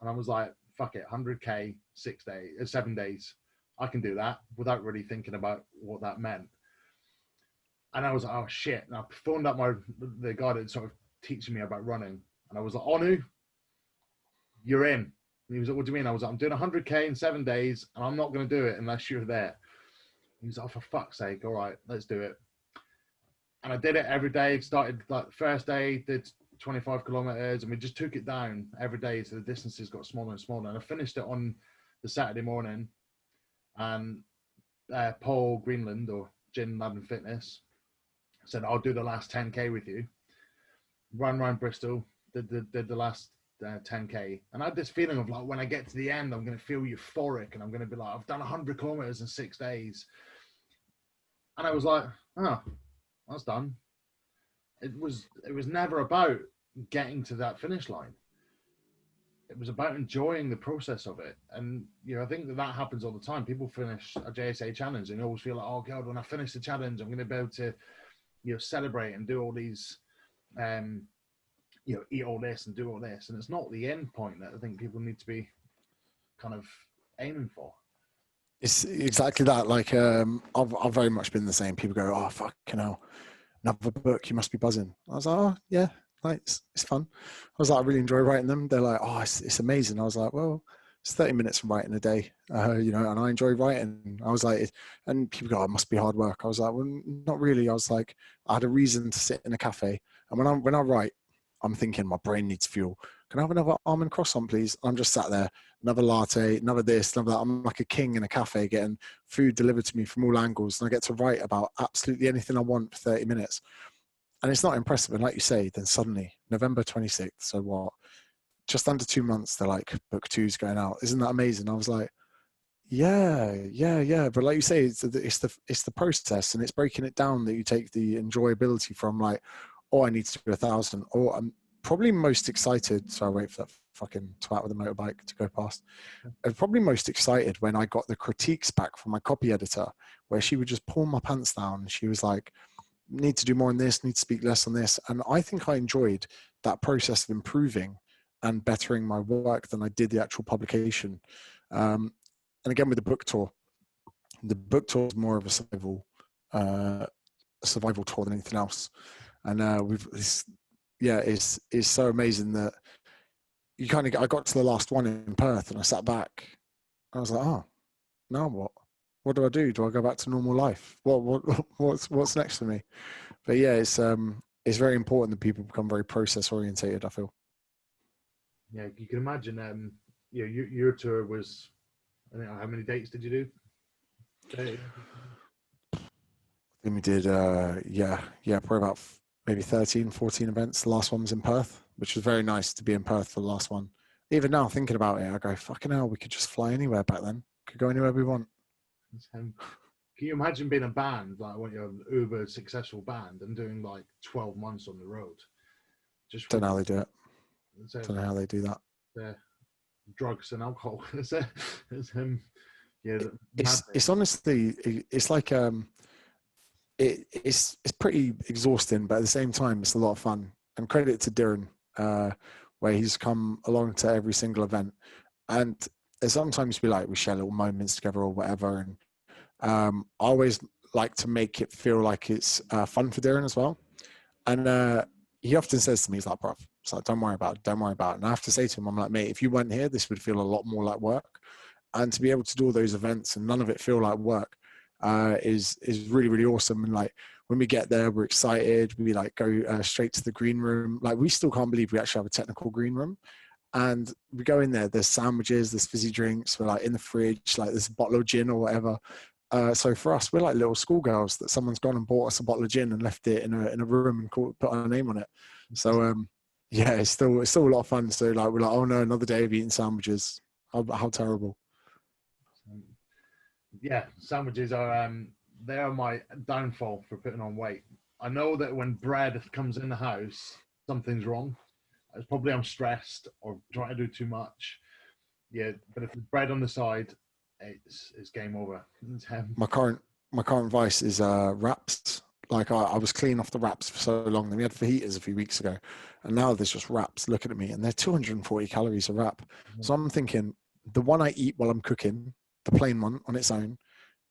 and I was like, fuck it, 100K, 6 days, 7 days, I can do that without really thinking about what that meant. And I was like, oh shit, and I phoned up the guy that sort of teaching me about running, and I was like, Onu, you're in. And he was like, what do you mean? I was like, I'm doing 100K in 7 days, and I'm not going to do it unless you're there. He was like, oh, for fuck's sake, all right, let's do it. And I did it every day. Started like the first day, did 25 kilometers, and we just took it down every day, so the distances got smaller and smaller. And I finished it on the Saturday morning, and Paul Greenland, or Gin London Fitness, said, I'll do the last 10K with you. Run around Bristol, did the last 10K. And I had this feeling of like, when I get to the end, I'm going to feel euphoric, and I'm going to be like, I've done 100 kilometers in 6 days. And I was like, oh, that's done. It was never about getting to that finish line. It was about enjoying the process of it. And, you know, I think that happens all the time. People finish a JSA challenge and you always feel like, oh God, when I finish the challenge, I'm going to be able to, you know, celebrate and do all these, you know, eat all this and do all this. And it's not the end point that I think people need to be kind of aiming for. It's exactly that. Like, I've very much been the same. People go, oh, fucking hell, another book, you must be buzzing. I was like, oh, yeah, like, it's fun. I was like, I really enjoy writing them. They're like, oh, it's amazing. I was like, well, it's 30 minutes from writing a day, you know, and I enjoy writing. I was like, and people go, oh, it must be hard work. I was like, well, not really. I was like, I had a reason to sit in a cafe. And when I write, I'm thinking my brain needs fuel. Can I have another almond croissant, please? I'm just sat there, another latte, another this, another that. I'm like a king in a cafe getting food delivered to me from all angles. And I get to write about absolutely anything I want for 30 minutes. And it's not impressive. And like you say, then suddenly, November 26th, so what? Just under 2 months, they're like, book 2's going out. Isn't that amazing? I was like, yeah. But like you say, it's the process, and it's breaking it down that you take the enjoyability from, like, oh, I need to do 1,000. Or I'm probably most excited. So I wait for that fucking twat with a motorbike to go past. I was probably most excited when I got the critiques back from my copy editor, where she would just pull my pants down. And she was like, need to do more on this, need to speak less on this. And I think I enjoyed that process of improving and bettering my work than I did the actual publication. And again, with the book tour is more of a survival tour than anything else. And it's so amazing that I got to the last one in Perth and I sat back. I was like, oh, now what? What do I do? Do I go back to normal life? What's next for me? But yeah, it's very important that people become very process orientated, I feel. Yeah, you can imagine. You know, your tour was, I think, how many dates did you do? And we did, probably about maybe 13, 14 events. The last one was in Perth, which was very nice to be in Perth for the last one. Even now, thinking about it, I go, fucking hell, we could just fly anywhere back then. Could go anywhere we want. Can you imagine being a band, like when you're an uber successful band and doing like 12 months on the road? Just don't know how they do it. Don't know how they do that. Drugs and alcohol. It's honestly, it's like it's pretty exhausting, but at the same time, it's a lot of fun. And credit to Darren, where he's come along to every single event. And sometimes we share little moments together or whatever. And I always like to make it feel like it's fun for Darren as well. And he often says to me, he's like, bruv, it's like, don't worry about it. And I have to say to him, I'm like, mate, if you weren't here, this would feel a lot more like work. And to be able to do all those events and none of it feel like work is really, really awesome. And like, when we get there, we're excited. We like go straight to the green room. Like, we still can't believe we actually have a technical green room. And we go in there, there's sandwiches, there's fizzy drinks. We're like in the fridge, like there's a bottle of gin or whatever. So for us, we're like little schoolgirls that someone's gone and bought us a bottle of gin and left it in a room and put our name on it. So it's still a lot of fun. So like, we're like, oh no, another day of eating sandwiches. How terrible. Yeah, sandwiches are they are my downfall for putting on weight. I know that when bread comes in the house, something's wrong. It's probably I'm stressed or trying to do too much. Yeah, but if there's bread on the side, it's game over. My current vice is wraps. Like I was clean off the wraps for so long. Then we had fajitas a few weeks ago, and now there's just wraps. Looking at me, and they're 240 calories a wrap. So I'm thinking the one I eat while I'm cooking, the plain one on its own,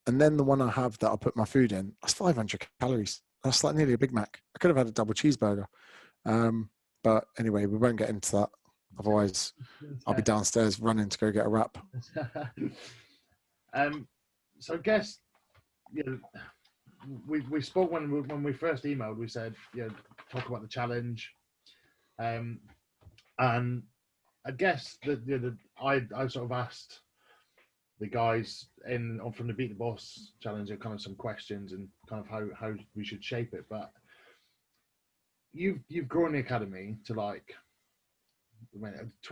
and then the one I have that I put my food in, that's 500 calories. That's like nearly a Big Mac. I could have had a double cheeseburger. But anyway, we won't get into that. Otherwise, I'll be downstairs running to go get a wrap. So I guess, you know, we spoke when we first emailed. We said, you know, talk about the challenge, and I guess I sort of asked the guys from the Beat the Boss challenge kind of some questions and kind of how we should shape it. But you've grown the academy to like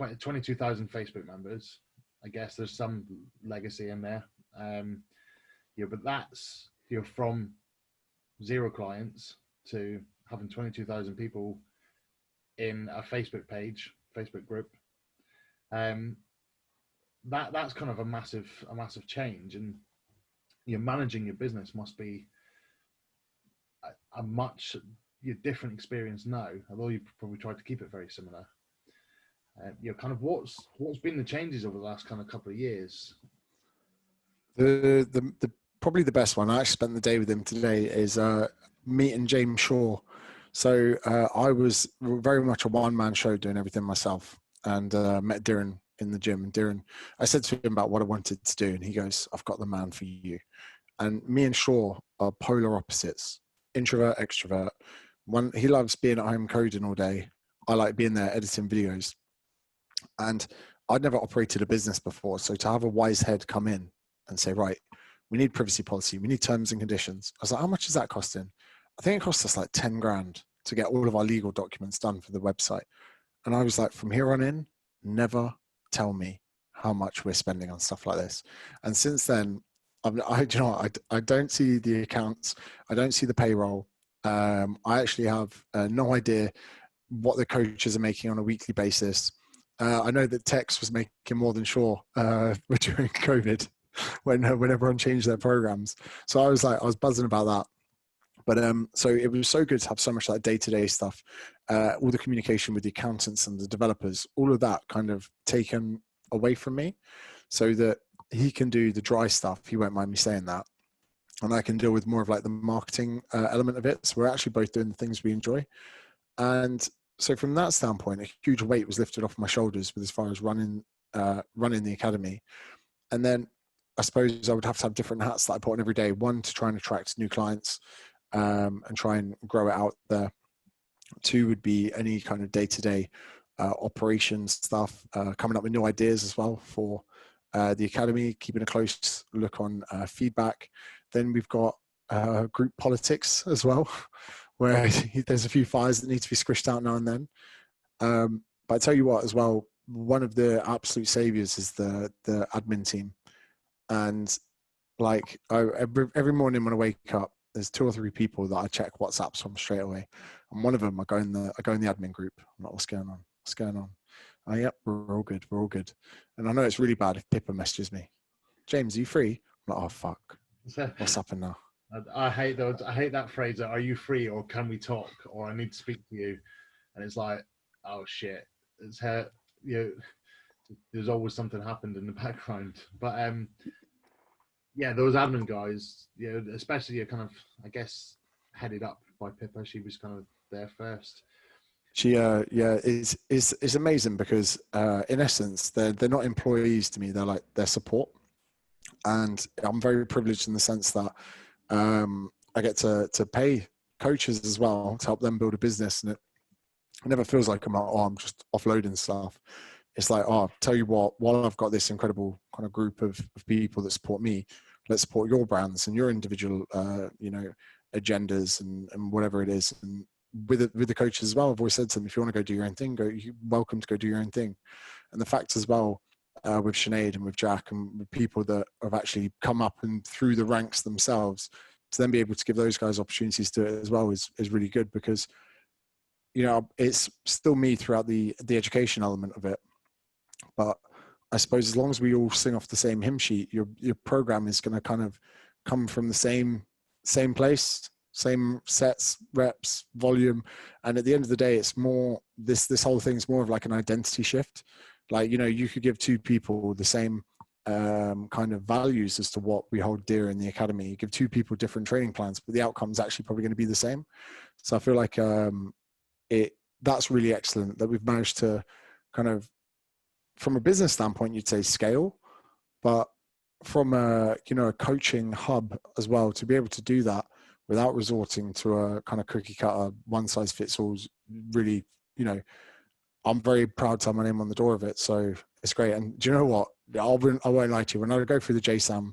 22,000 Facebook members. I guess there's some legacy in there. But that's from 0 clients to having 22,000 people in a Facebook group. That's kind of a massive change, and managing your business must be a much different experience now, although you probably tried to keep it very similar. Kind of what's been the changes over the last kind of couple of years? The probably the best one, I actually spent the day with him today, is meeting James Shaw. So I was very much a one-man show doing everything myself, and met Darren in the gym. And Darren, I said to him about what I wanted to do, and he goes, "I've got the man for you." And me and Shaw are polar opposites, introvert, extrovert. One, he loves being at home coding all day. I like being there editing videos. And I'd never operated a business before. So to have a wise head come in and say, right, we need privacy policy, we need terms and conditions. I was like, how much is that costing? I think it cost us like 10 grand to get all of our legal documents done for the website. And I was like, from here on in, never tell me how much we're spending on stuff like this. And since then, I don't see the accounts. I don't see the payroll. I actually have no idea what the coaches are making on a weekly basis. I know that Tex was making more than Shaw during COVID when everyone changed their programs. So I was buzzing about that. But so it was so good to have so much like day-to-day stuff, all the communication with the accountants and the developers, all of that kind of taken away from me, so that he can do the dry stuff. He won't mind me saying that. And I can deal with more of like the marketing element of it. So we're actually both doing the things we enjoy. And so from that standpoint, a huge weight was lifted off my shoulders with as far as running the academy. And then I suppose I would have to have different hats that I put on every day. One, to try and attract new clients and try and grow it out there. Two would be any kind of day-to-day operations stuff, coming up with new ideas as well for the academy, keeping a close look on feedback. Then we've got group politics as well, where there's a few fires that need to be squished out now and then. But I tell you what, as well, one of the absolute saviors is the admin team. And like every morning when I wake up, there's 2 or 3 people that I check WhatsApps from straight away. And one of them, I go in the admin group. I'm like, what's going on? What's going on? Oh, yep, we're all good. We're all good. And I know it's really bad if Pippa messages me, James, are you free? I'm like, oh, fuck. What's happened now? I hate those. I hate that phrase. Are you free, or can we talk, or I need to speak to you? And it's like, oh shit. It's there's always something happened in the background. But yeah, those admin guys, especially kind of, I guess, headed up by Pippa. She was kind of there first. She it's amazing because in essence they're not employees to me, they're support. And I'm very privileged in the sense that I get to pay coaches as well to help them build a business, and it never feels like I'm just offloading stuff. It's like, oh, I'll tell you what, while I've got this incredible kind of group of people that support me, let's support your brands and your individual agendas and whatever it is. And with the coaches as well, I've always said to them, if you want to go do your own thing, you're welcome to go do your own thing. And the fact as well, with Sinead and with Jack and with people that have actually come up and through the ranks themselves, to then be able to give those guys opportunities to it as well is really good, because it's still me throughout the education element of it, but I suppose as long as we all sing off the same hymn sheet, your program is going to kind of come from the same place, same sets, reps, volume. And at the end of the day, it's more this whole thing's more of like an identity shift. Like, you know, you could give two people the same kind of values as to what we hold dear in the academy. You give two people different training plans, but the outcome's actually probably going to be the same. So I feel like that's really excellent that we've managed to kind of, from a business standpoint, you'd say scale, but from a coaching hub as well, to be able to do that without resorting to a kind of cookie cutter, one size fits all, really, you know, I'm very proud to have my name on the door of it. So it's great. And do you know what? I won't lie to you. When I go through the JSAM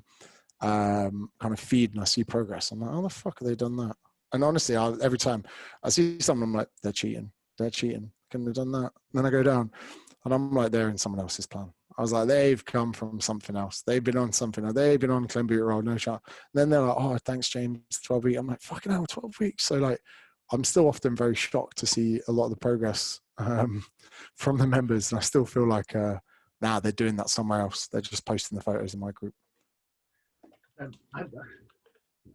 kind of feed and I see progress, I'm like, how the fuck have they done that? And honestly, every time I see someone, I'm like, they're cheating. Couldn't have done that. And then I go down and I'm like, they're in someone else's plan. I was like, they've come from something else. They've been on something else. They've been on clenbuterol, no shot. And then they're like, oh, thanks, James, 12 weeks. I'm like, fucking hell, 12 weeks. So like, I'm still often very shocked to see a lot of the progress from the members. And I still feel like, they're doing that somewhere else. They're just posting the photos in my group.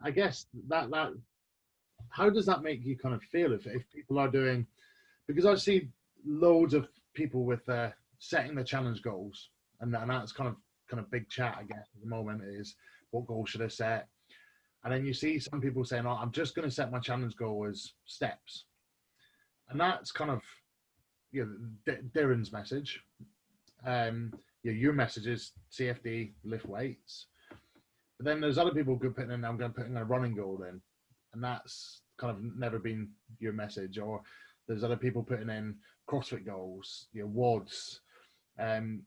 I guess that how does that make you kind of feel if people are doing, because I see loads of people with setting the challenge goals, and that's kind of big chat, I guess, at the moment is what goal should I set? And then you see some people saying, oh, I'm just going to set my challenge goal as steps. And that's kind of, you know, Darren's message. Your message is CFD, lift weights. But then there's other people putting in, I'm going to put in a running goal then. And that's kind of never been your message. Or there's other people putting in CrossFit goals, WODs. And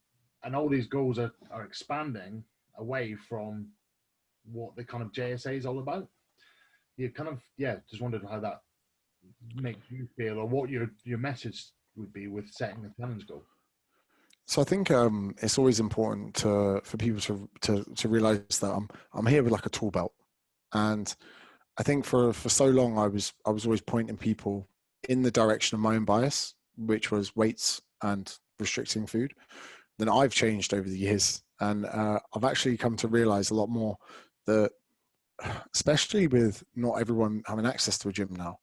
all these goals are expanding away from what the kind of JSA is all about. You kind of, just wondered how that makes you feel, or what your message would be with setting the challenge goal. So I think it's always important for people to realize that I'm here with like a tool belt, and I think for so long I was always pointing people in the direction of my own bias, which was weights and restricting food. Then I've changed over the years, and I've actually come to realize a lot more that, especially with not everyone having access to a gym now,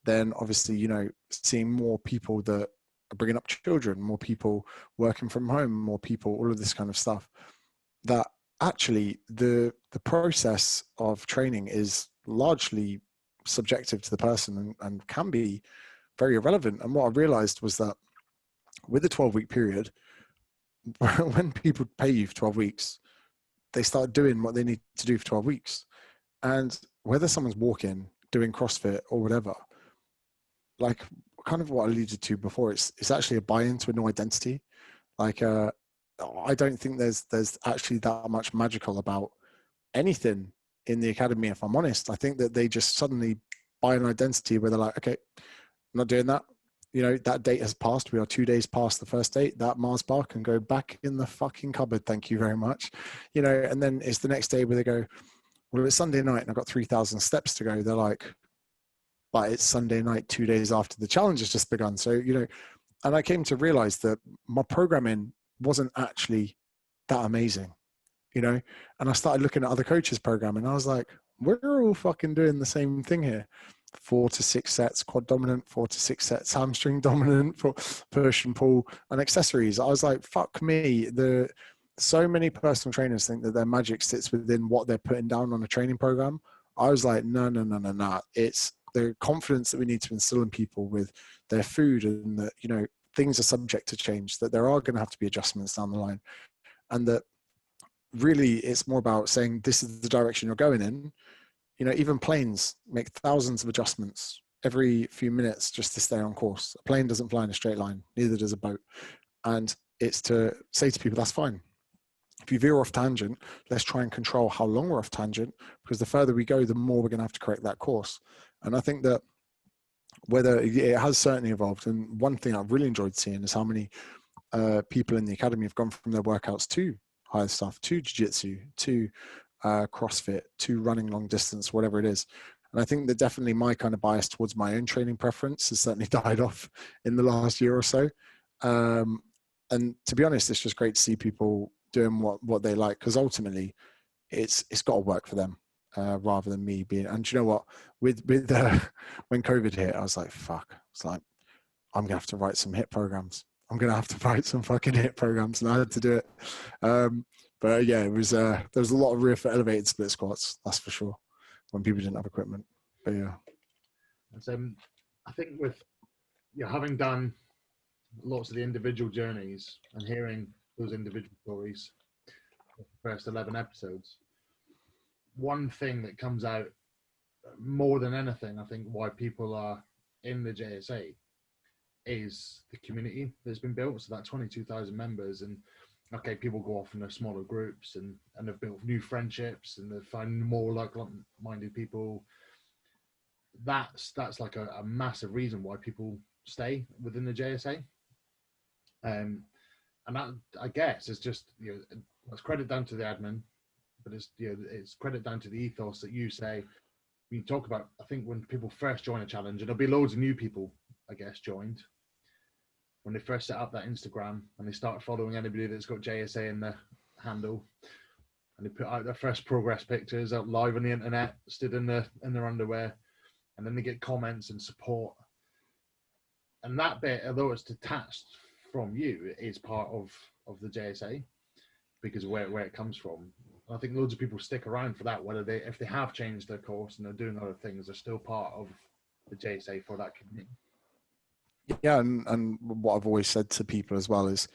then obviously, you know, seeing more people that are bringing up children, more people working from home, more people, all of this kind of stuff, that actually the process of training is largely subjective to the person and can be very irrelevant. And what I realized was that with the 12-week period, when people pay you for 12 weeks, they start doing what they need to do for 12 weeks. And whether someone's walking, doing CrossFit or whatever, like kind of what I alluded to before, it's actually a buy-in to a new identity. Like, I don't think there's actually that much magical about anything in the academy, if I'm honest. I think that they just suddenly buy an identity where they're like, okay, I'm not doing that. You know, that date has passed. We are 2 days past the first date. That Mars bar can go back in the fucking cupboard. Thank you very much. You know, and then it's the next day where they go, well, it's Sunday night and I've got 3,000 steps to go. They're like, but it's Sunday night, 2 days after the challenge has just begun. So, you know, and I came to realize that my programming wasn't actually that amazing, you know, and I started looking at other coaches' programming. I was like, we're all fucking doing the same thing here. 4 to 6 sets quad dominant, 4 to 6 sets hamstring dominant, for push and pull and accessories. I was like, fuck me. So many personal trainers think that their magic sits within what they're putting down on a training program. I was like, no. It's the confidence that we need to instill in people with their food, and that, you know, things are subject to change, that there are going to have to be adjustments down the line, and that really it's more about saying, this is the direction you're going in. You know, even planes make thousands of adjustments every few minutes just to stay on course. A plane doesn't fly in a straight line, neither does a boat. And it's to say to people, that's fine. If you veer off tangent, let's try and control how long we're off tangent, because the further we go, the more we're going to have to correct that course. And I think that whether it has certainly evolved. And one thing I've really enjoyed seeing is how many people in the academy have gone from their workouts to higher stuff, to jiu-jitsu, to CrossFit, to running long distance, whatever it is. And I think that definitely my kind of bias towards my own training preference has certainly died off in the last year or so. and to be honest, it's just great to see people doing what they like, because ultimately it's got to work for them, rather than me being. And do you know what? With when COVID hit, I was like, fuck. It's like, I'm gonna have to write some hit programs. I'm gonna have to write some fucking hit programs, and I had to do it. But yeah, it was there was a lot of rear for elevated split squats, that's for sure, when people didn't have equipment. But yeah, And I think with having done lots of the individual journeys and hearing those individual stories, the first 11 episodes, one thing that comes out more than anything, I think, why people are in the JSA is the community that's been built. So that 22,000 members, and okay, people go off in their smaller groups and they've built new friendships and they've found more like-minded people. That's like a massive reason why people stay within the JSA. And that, I guess, is just, it's credit down to the admin, but it's credit down to the ethos that you say. You talk about, I think when people first join a challenge, and there'll be loads of new people, I guess, joined when they first set up that Instagram and they start following anybody that's got JSA in the handle, and they put out their first progress pictures out live on the internet, stood in their underwear, and then they get comments and support. And that bit, although it's detached from you, it is part of the JSA because of where it comes from. I think loads of people stick around for that, whether if they have changed their course and they're doing other things, they're still part of the JSA for that community. Yeah, and what I've always said to people as well is,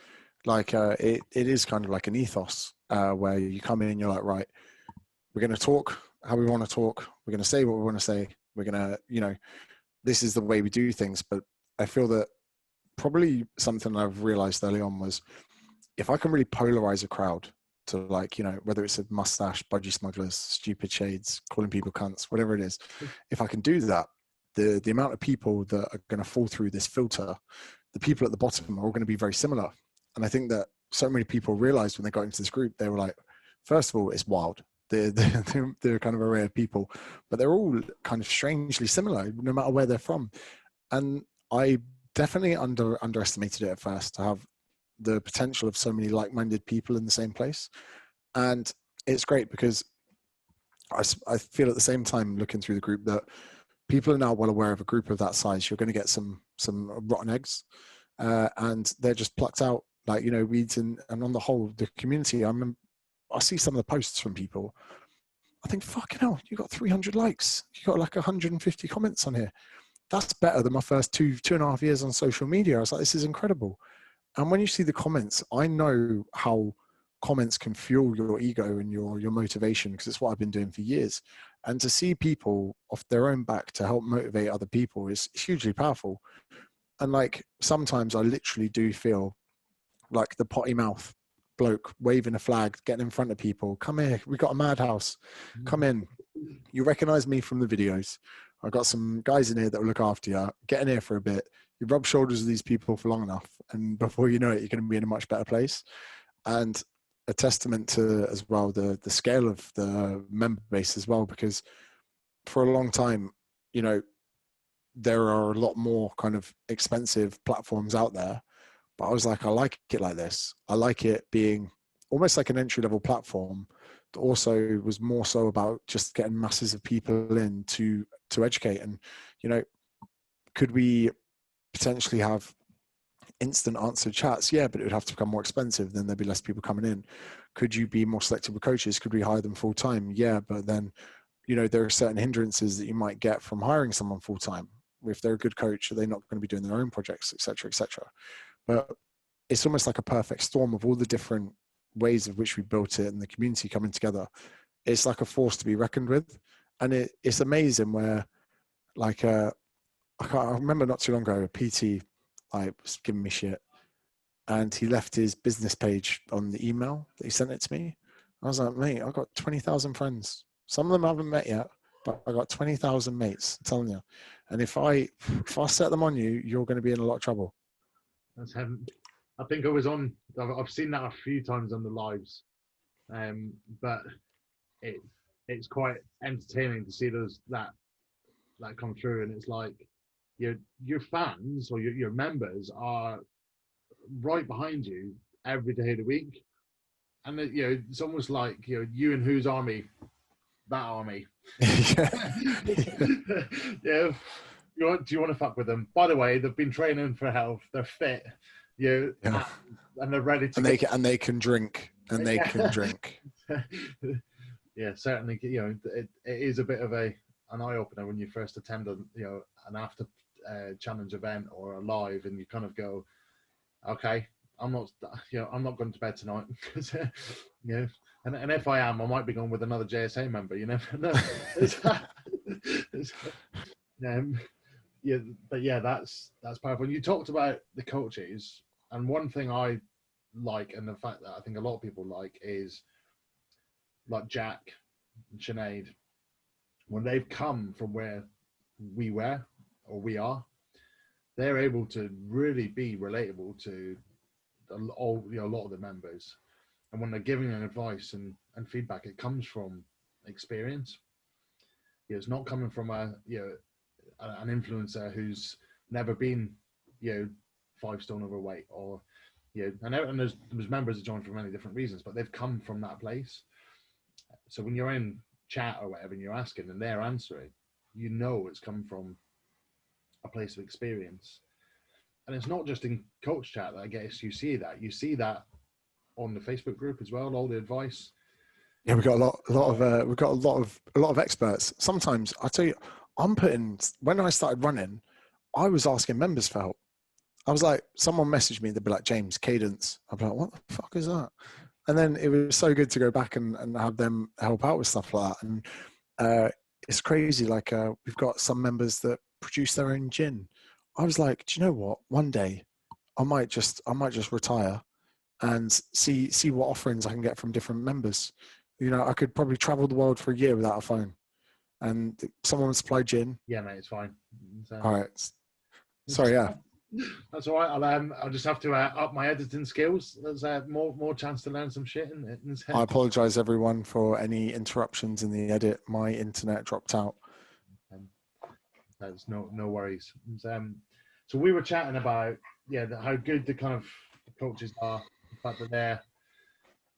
like, it is kind of like an ethos, where you come in and you're like, right, we're going to talk how we want to talk, we're going to say what we want to say, we're going to, this is the way we do things. But I feel that probably something I've realized early on was, if I can really polarize a crowd to, like, whether it's a mustache, budgie smugglers, stupid shades, calling people cunts, whatever it is, if I can do that, the amount of people that are going to fall through this filter, the people at the bottom are all going to be very similar. And I think that so many people realized when they got into this group, they were like, first of all, it's wild. They're kind of array of people, but they're all kind of strangely similar, no matter where they're from. And I definitely underestimated it at first, to have the potential of so many like-minded people in the same place. And it's great because I feel at the same time, looking through the group, that people are now well aware of a group of that size. You're going to get some rotten eggs, and they're just plucked out, like, weeds. And on the whole, the community, I see some of the posts from people, I think, fucking hell, you got 300 likes, you got like 150 comments on here. That's better than my first two and a half years on social media. I was like, this is incredible. And when you see the comments, I know how comments can fuel your ego and your motivation, because it's what I've been doing for years. And to see people off their own back to help motivate other people is hugely powerful. And like, sometimes I literally do feel like the potty mouth bloke waving a flag, getting in front of people. Come here, we got a madhouse. Come in. You recognize me from the videos. I've got some guys in here that will look after you. Get in here for a bit. You rub shoulders with these people for long enough, and before you know it, you're going to be in a much better place. And a testament to, as well, the scale of the member base as well, because for a long time, there are a lot more kind of expensive platforms out there. But I was like, I like it like this. I like it being almost like an entry-level platform that also was more so about just getting masses of people in to educate. And, could we potentially have instant answer chats? Yeah, but it would have to become more expensive. Then there'd be less people coming in. Could you be more selective with coaches? Could we hire them full time? Yeah, but then, there are certain hindrances that you might get from hiring someone full time. If they're a good coach, are they not going to be doing their own projects, et cetera, et cetera? But it's almost like a perfect storm of all the different ways of which we built it and the community coming together. It's like a force to be reckoned with. And it's amazing where, like, I remember not too long ago, a PT was giving me shit, and he left his business page on the email that he sent it to me. I was like, mate, I've got 20,000 friends. Some of them I haven't met yet, but I got 20,000 mates, I'm telling you. And if I set them on you, you're going to be in a lot of trouble. That's heaven. I think I've seen that a few times on the lives, but it's quite entertaining to see that come through. And it's like your fans or your members are right behind you every day of the week. And it's almost like you and whose army, that army. Yeah. Yeah. Do you want to fuck with them? By the way, they've been training for health. They're fit. Yeah. And they're ready to. And they can drink. And they can drink. Yeah, certainly. It is a bit of an eye opener when you first attend an after challenge event or a live, and you kind of go, okay, I'm not going to bed tonight. And if I am, I might be going with another JSA member. You never know. But yeah, that's powerful. And you talked about the coaches, and one thing I like, and the fact that I think a lot of people like, is like Jack and Sinead, when they've come from where we were or we are, they're able to really be relatable to a lot of the members. And when they're giving them advice and feedback, it comes from experience. It's not coming from an influencer who's never been 5 stone overweight, or and there's members that join for many different reasons, but they've come from that place. So when you're in chat or whatever and you're asking and they're answering, it's come from a place of experience. And it's not just in coach chat that I guess you see that on the Facebook group as well, all the advice. Yeah, we've got a lot of experts. Sometimes I tell you, when I started running, I was asking members for help. I was like, someone messaged me, they'd be like, James, cadence. I'd be like, what the fuck is that? And then it was so good to go back and have them help out with stuff like that. And it's crazy. Like we've got some members that produce their own gin. I was like, do you know what? One day I might just retire and see what offerings I can get from different members. I could probably travel the world for a year without a phone, and someone would supply gin. Yeah, mate, it's fine. All right. Sorry, yeah. That's all right. I'll just have to up my editing skills. There's more chance to learn some shit. I apologise, everyone, for any interruptions in the edit. My internet dropped out. There's no worries. So we were chatting about how good the kind of coaches are, the fact that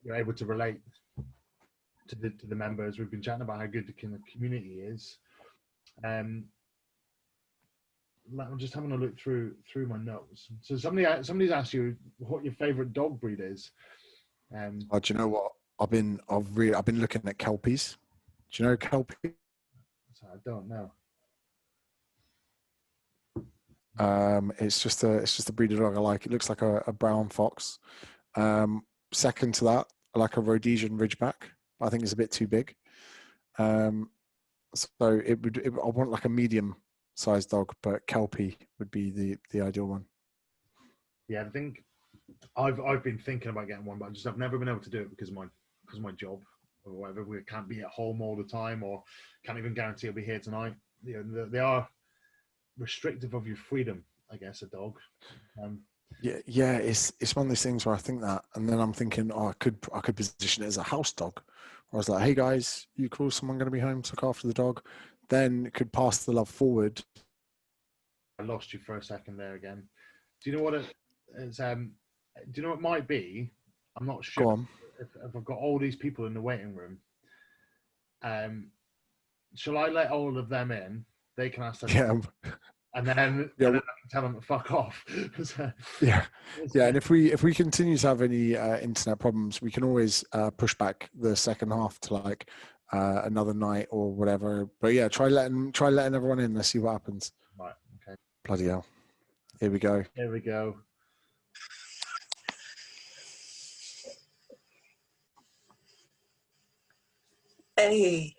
you're able to relate to the members. We've been chatting about how good the kind of community is. I'm just having a look through my notes. So somebody's asked you what your favorite dog breed is. Do you know what? I've been looking at Kelpies. Do you know Kelpie? I don't know. It's just a breed of dog I like. It looks like a brown fox. Second to that, I like a Rhodesian Ridgeback. I think it's a bit too big. So I want like a medium-sized dog, but Kelpie would be the ideal one. Yeah, I think I've been thinking about getting one, but I've never been able to do it because of my job or whatever. We can't be at home all the time, or can't even guarantee I'll be here tonight. They are restrictive of your freedom, I guess, a dog. Yeah, it's one of those things where I think that, and then I'm thinking, I could position it as a house dog. I was like, hey guys, you cool? Someone going to be home to look after the dog? Then it could pass the love forward. I lost you for a second there again. Do you know what it is? Do you know what it might be? I'm not sure. Go on. If I've got all these people in the waiting room, shall I let all of them in? They can ask them. Yeah. And then I can tell them to fuck off. Yeah. And if we continue to have any internet problems, we can always push back the second half to like another night or whatever. But yeah, try letting everyone in. Let's see what happens. Right. Okay. Bloody hell. Here we go. Here we go. Hey.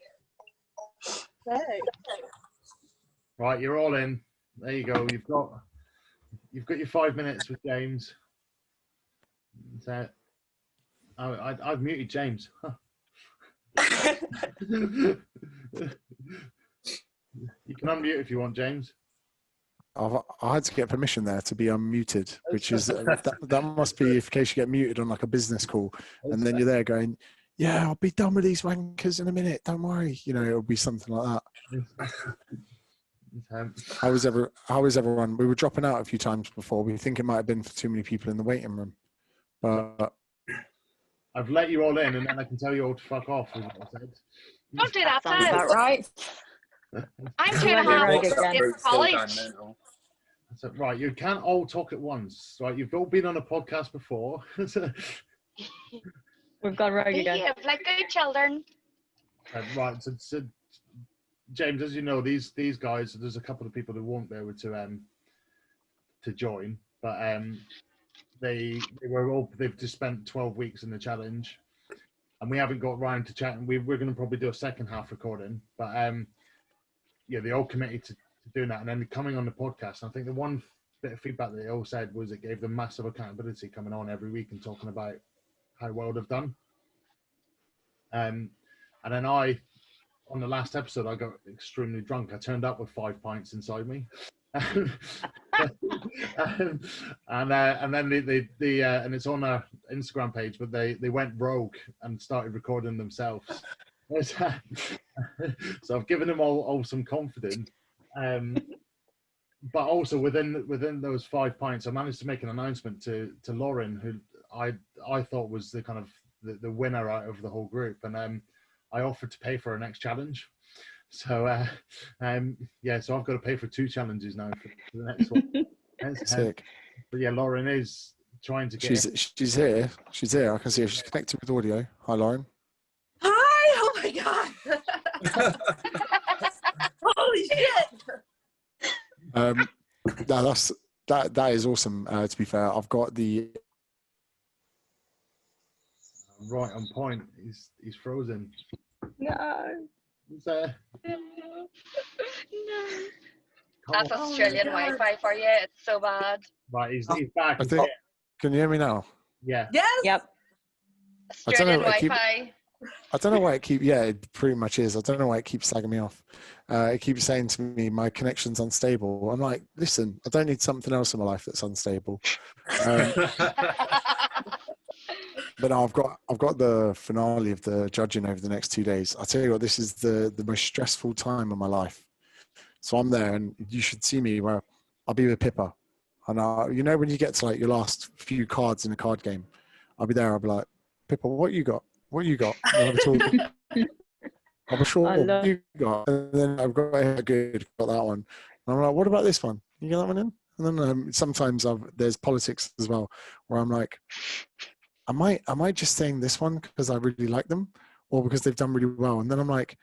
Right, you're all in. There you go. You've got your 5 minutes with James. So, I've muted James. You can unmute if you want, James. I had to get permission there to be unmuted, which is that must be in case you get muted on like a business call, and then you're there going, "Yeah, I'll be done with these wankers in a minute. Don't worry." It'll be something like that. How is everyone? We were dropping out a few times before. We think it might have been for too many people in the waiting room, but I've let you all in, and then I can tell you all to fuck off. Is what I said. Don't do that, Sounds Faz. about right. I'm You 2.5 won't be rogue weeks again. in college. So, right, you can't all talk at once. Right, you've all been on a podcast before. We've gone rogue again. Behave like good children. Right, so James, as you know, these guys, there's a couple of people who won't be able to join, but they've just spent 12 weeks in the challenge, and we haven't got round to chatting. We're going to probably do a second half recording, but yeah, they all committed to doing that, and then coming on the podcast. I think the one bit of feedback that they all said was it gave them massive accountability coming on every week and talking about how well they've done. And then on the last episode, I got extremely drunk. I turned up with 5 pints inside me. And then the and it's on our Instagram page, but they went rogue and started recording themselves. So I've given them all some confidence, but also within those 5 pints, I managed to make an announcement to Lauren, who I thought was the kind of the winner out of the whole group, and I offered to pay for her next challenge. So yeah, so I've got to pay for 2 challenges now for the next one. sick. But yeah, Lauren is trying to get. She's here. She's here. I can see her. She's connected with audio. Hi, Lauren. Hi! Oh my god! Holy shit! No, that is awesome. To be fair, I've got the Right on point. He's frozen. No. He's, No. That's Oh Australian my God. Wi-Fi for you. It's so bad. right, he's back. I think. Can you hear me now? Yeah. Yes! Yep. Australian know, I keep- Wi-Fi. I don't know why it keeps. Yeah, it pretty much is. I don't know why it keeps slagging me off. It keeps saying to me, "My connection's unstable." I'm like, listen, I don't need something else in my life that's unstable. But no, I've got the finale of the judging over the next 2 days. I tell you what, this is the most stressful time of my life. So I'm there, and you should see me where I'll be with Pippa, and you know when you get to like your last few cards in a card game, I'll be there. I'll be like, Pippa, what you got? What you got? And I'll be talking. I'll be sure what you got, and then I've got good, got that one. And I'm like, what about this one? You get that one in? And then sometimes there's politics as well, where I'm like, am I just saying this one because I really like them, or because they've done really well? And then I'm like,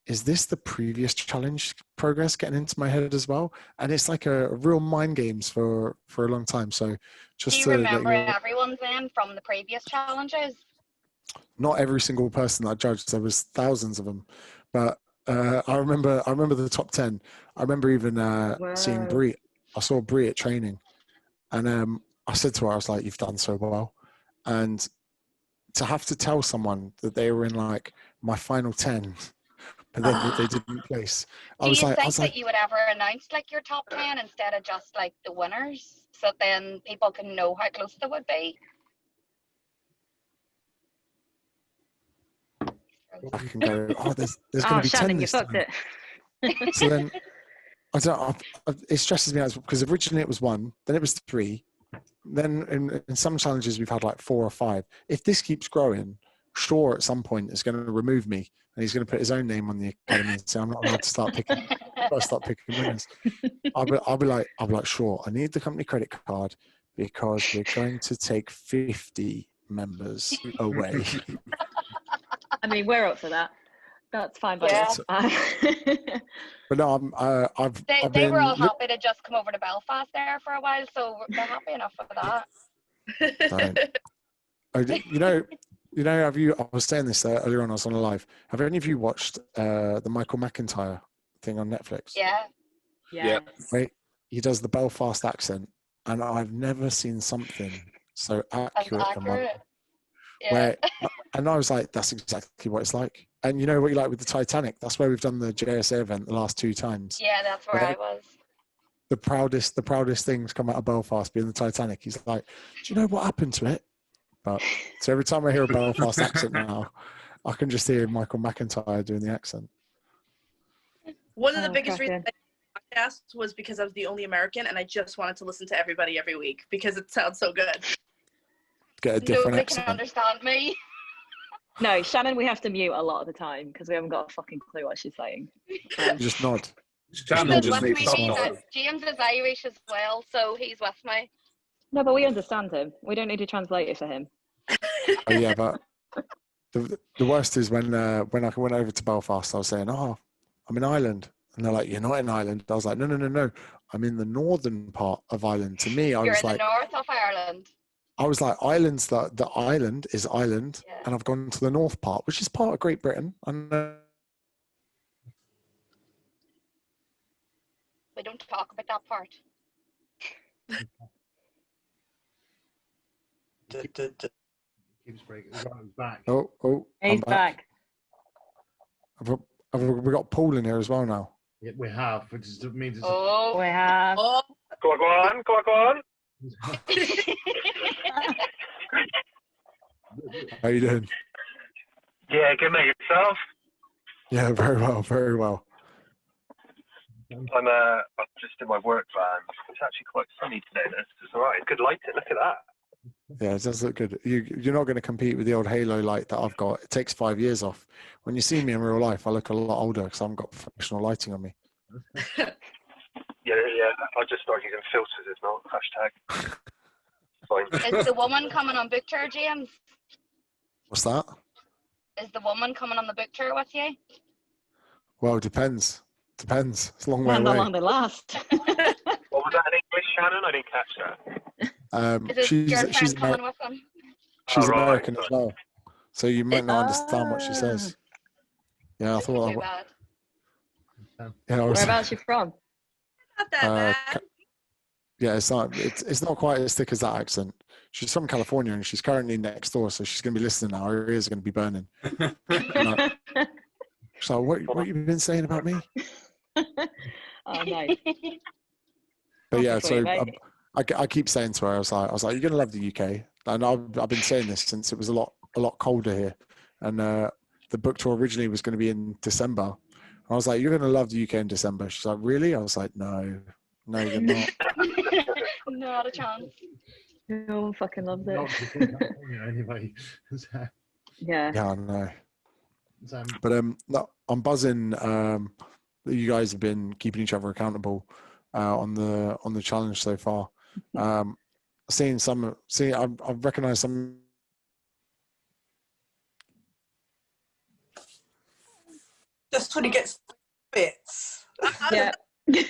is this the previous challenge progress getting into my head as well? And it's like a real mind games for a long time. So just Do you to remember everyone's then from the previous challenges? not every single person that I judged, there was thousands of them, but I remember the top 10. I remember even seeing Brie. I saw Brie at training, and I said to her, I was like, you've done so well. And to have to tell someone that they were in like my final 10, but then they didn't place. Do you think that you would ever announce like your top 10 instead of just like the winners, so then people can know how close they would be? I can go, there's going to be 10 Shannon, you this fucked time. it. So then, it stresses me out because originally it was 1, then it was 3. Then in some challenges we've had like 4 or 5. If this keeps growing, Shaw at some point is going to remove me, and he's going to put his own name on the academy and say I'm not allowed to start picking. I've got to start picking winners. I'll be like, Shaw, I need the company credit card because we're going to take 50 members away. I mean, we're up for that. That's fine by us. But no, They were all happy to just come over to Belfast there for a while, so they're happy enough with that. I was saying this earlier on. I was on a live. Have any of you watched the Michael McIntyre thing on Netflix? Yeah. Right, he does the Belfast accent, and I've never seen something so accurate. Yeah. And I was like, that's exactly what it's like. And you know what you like with the Titanic? That's where we've done the JSA event the last 2 times. Yeah, that's where I was. The proudest things come out of Belfast being the Titanic. He's like, do you know what happened to it? But so every time I hear a Belfast accent now, I can just hear Michael McIntyre doing the accent. One of the biggest reasons I podcast was because I was the only American, and I just wanted to listen to everybody every week because it sounds so good. Get a different Nobody accent. can understand me. No, Shannon, we have to mute a lot of the time because we haven't got a fucking clue what she's saying. Just nod. Shannon just with need me, to he's stop. James is Irish as well, so he's with me. No, but we understand him. We don't need to translate it for him. Oh yeah, but the worst is when I went over to Belfast, I was saying, "Oh, I'm in Ireland," and they're like, "You're not in Ireland." I was like, "No. I'm in the northern part of Ireland." To me, I You're was in like, the north of Ireland. Ireland's the island is Ireland, Yeah. and I've gone to the north part, which is part of Great Britain. And We don't talk about that part. keeps breaking. He's back. oh, I'm He's back. Have we got Paul in here as well now? Yeah, we have, which is, means it's Oh. We have. Oh, Go on. How you doing? Yeah, good mate. Yourself? Yeah, very well. I'm just in my work van. It's actually quite sunny today. It's all right. Good lighting. Look at that. Yeah, it does look good. You're not going to compete with the old halo light that I've got. It takes 5 years off. When you see me in real life, I look a lot older because I haven't got professional lighting on me. Yeah. I'll just start using filters. If not, hashtag. Fine. Is the woman coming on book tour, James? What's that? Is the woman coming on the book tour with you? Well, it depends. It's a long way And how away. long they last. What was that in English, Shannon? I didn't catch that. Is his girlfriend coming with him? She's Oh, right. American as well, so you might not understand what she says. Yeah, I thought. Too bad. Yeah, I was, Whereabouts you from? not that bad. yeah, it's not quite as thick as that accent. She's from California and she's currently next door, so she's going to be listening now. Her ears are going to be burning. She's like, what you been saying about me? Oh, no. But yeah, Happy for so you, mate. I keep saying to her, I was like, you're going to love the UK. And I've been saying this since it was a lot colder here. And the book tour originally was going to be in December. I was like, you're going to love the UK in December. She's like, really? I was like, no, you're not. Not a chance. No one fucking loves it. Not just in California anyway. Yeah. Yeah, I know. So, But no, I'm buzzing. You guys have been keeping each other accountable on the challenge so far. I've recognized some. Just when it gets bits. Yeah. I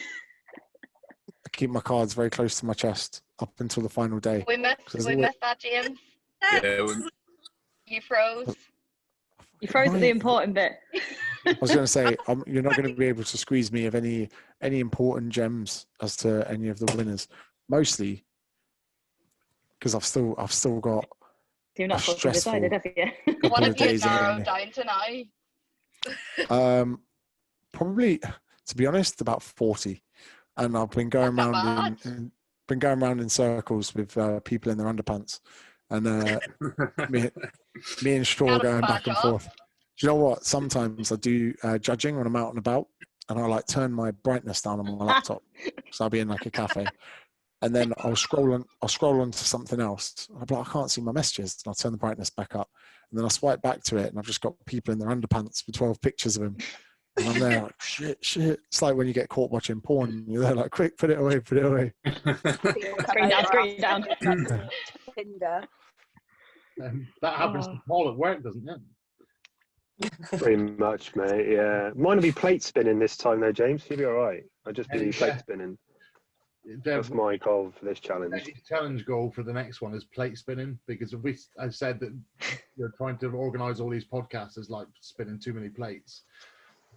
keep my cards very close to my chest up until the final day. We missed that, James. Yeah, You froze. You froze at the important bit. I was going to say, you're not going to be able to squeeze me of any important gems as to any of the winners. Mostly because I've still got You're not fucking decided, have you? couple What of have you days ahead of narrowed me. down to now? Probably, to be honest, about 40. And I've been going That's not around in circles with people in their underpants, and me and Shaw Not a going bad back and job. forth. Do you know what? Sometimes I do judging when I'm out and about, and I like turn my brightness down on my laptop, so I'll be in like a cafe, and then I'll scroll on to something else. I'll be like, I can't see my messages, and I'll turn the brightness back up, and then I'll swipe back to it, and I've just got people in their underpants with 12 pictures of them. And I'm there like, shit. It's like when you get caught watching porn. You're there like, quick, put it away. Screen down. Tinder. that happens to Paul at work, doesn't it? Pretty much, mate. Yeah. Mine will be plate spinning this time, though, James. You'll be all right. I'll just be plate spinning. That's my goal for this challenge. The challenge goal for the next one is plate spinning, because I said that you're trying to organise all these podcasts as like spinning too many plates.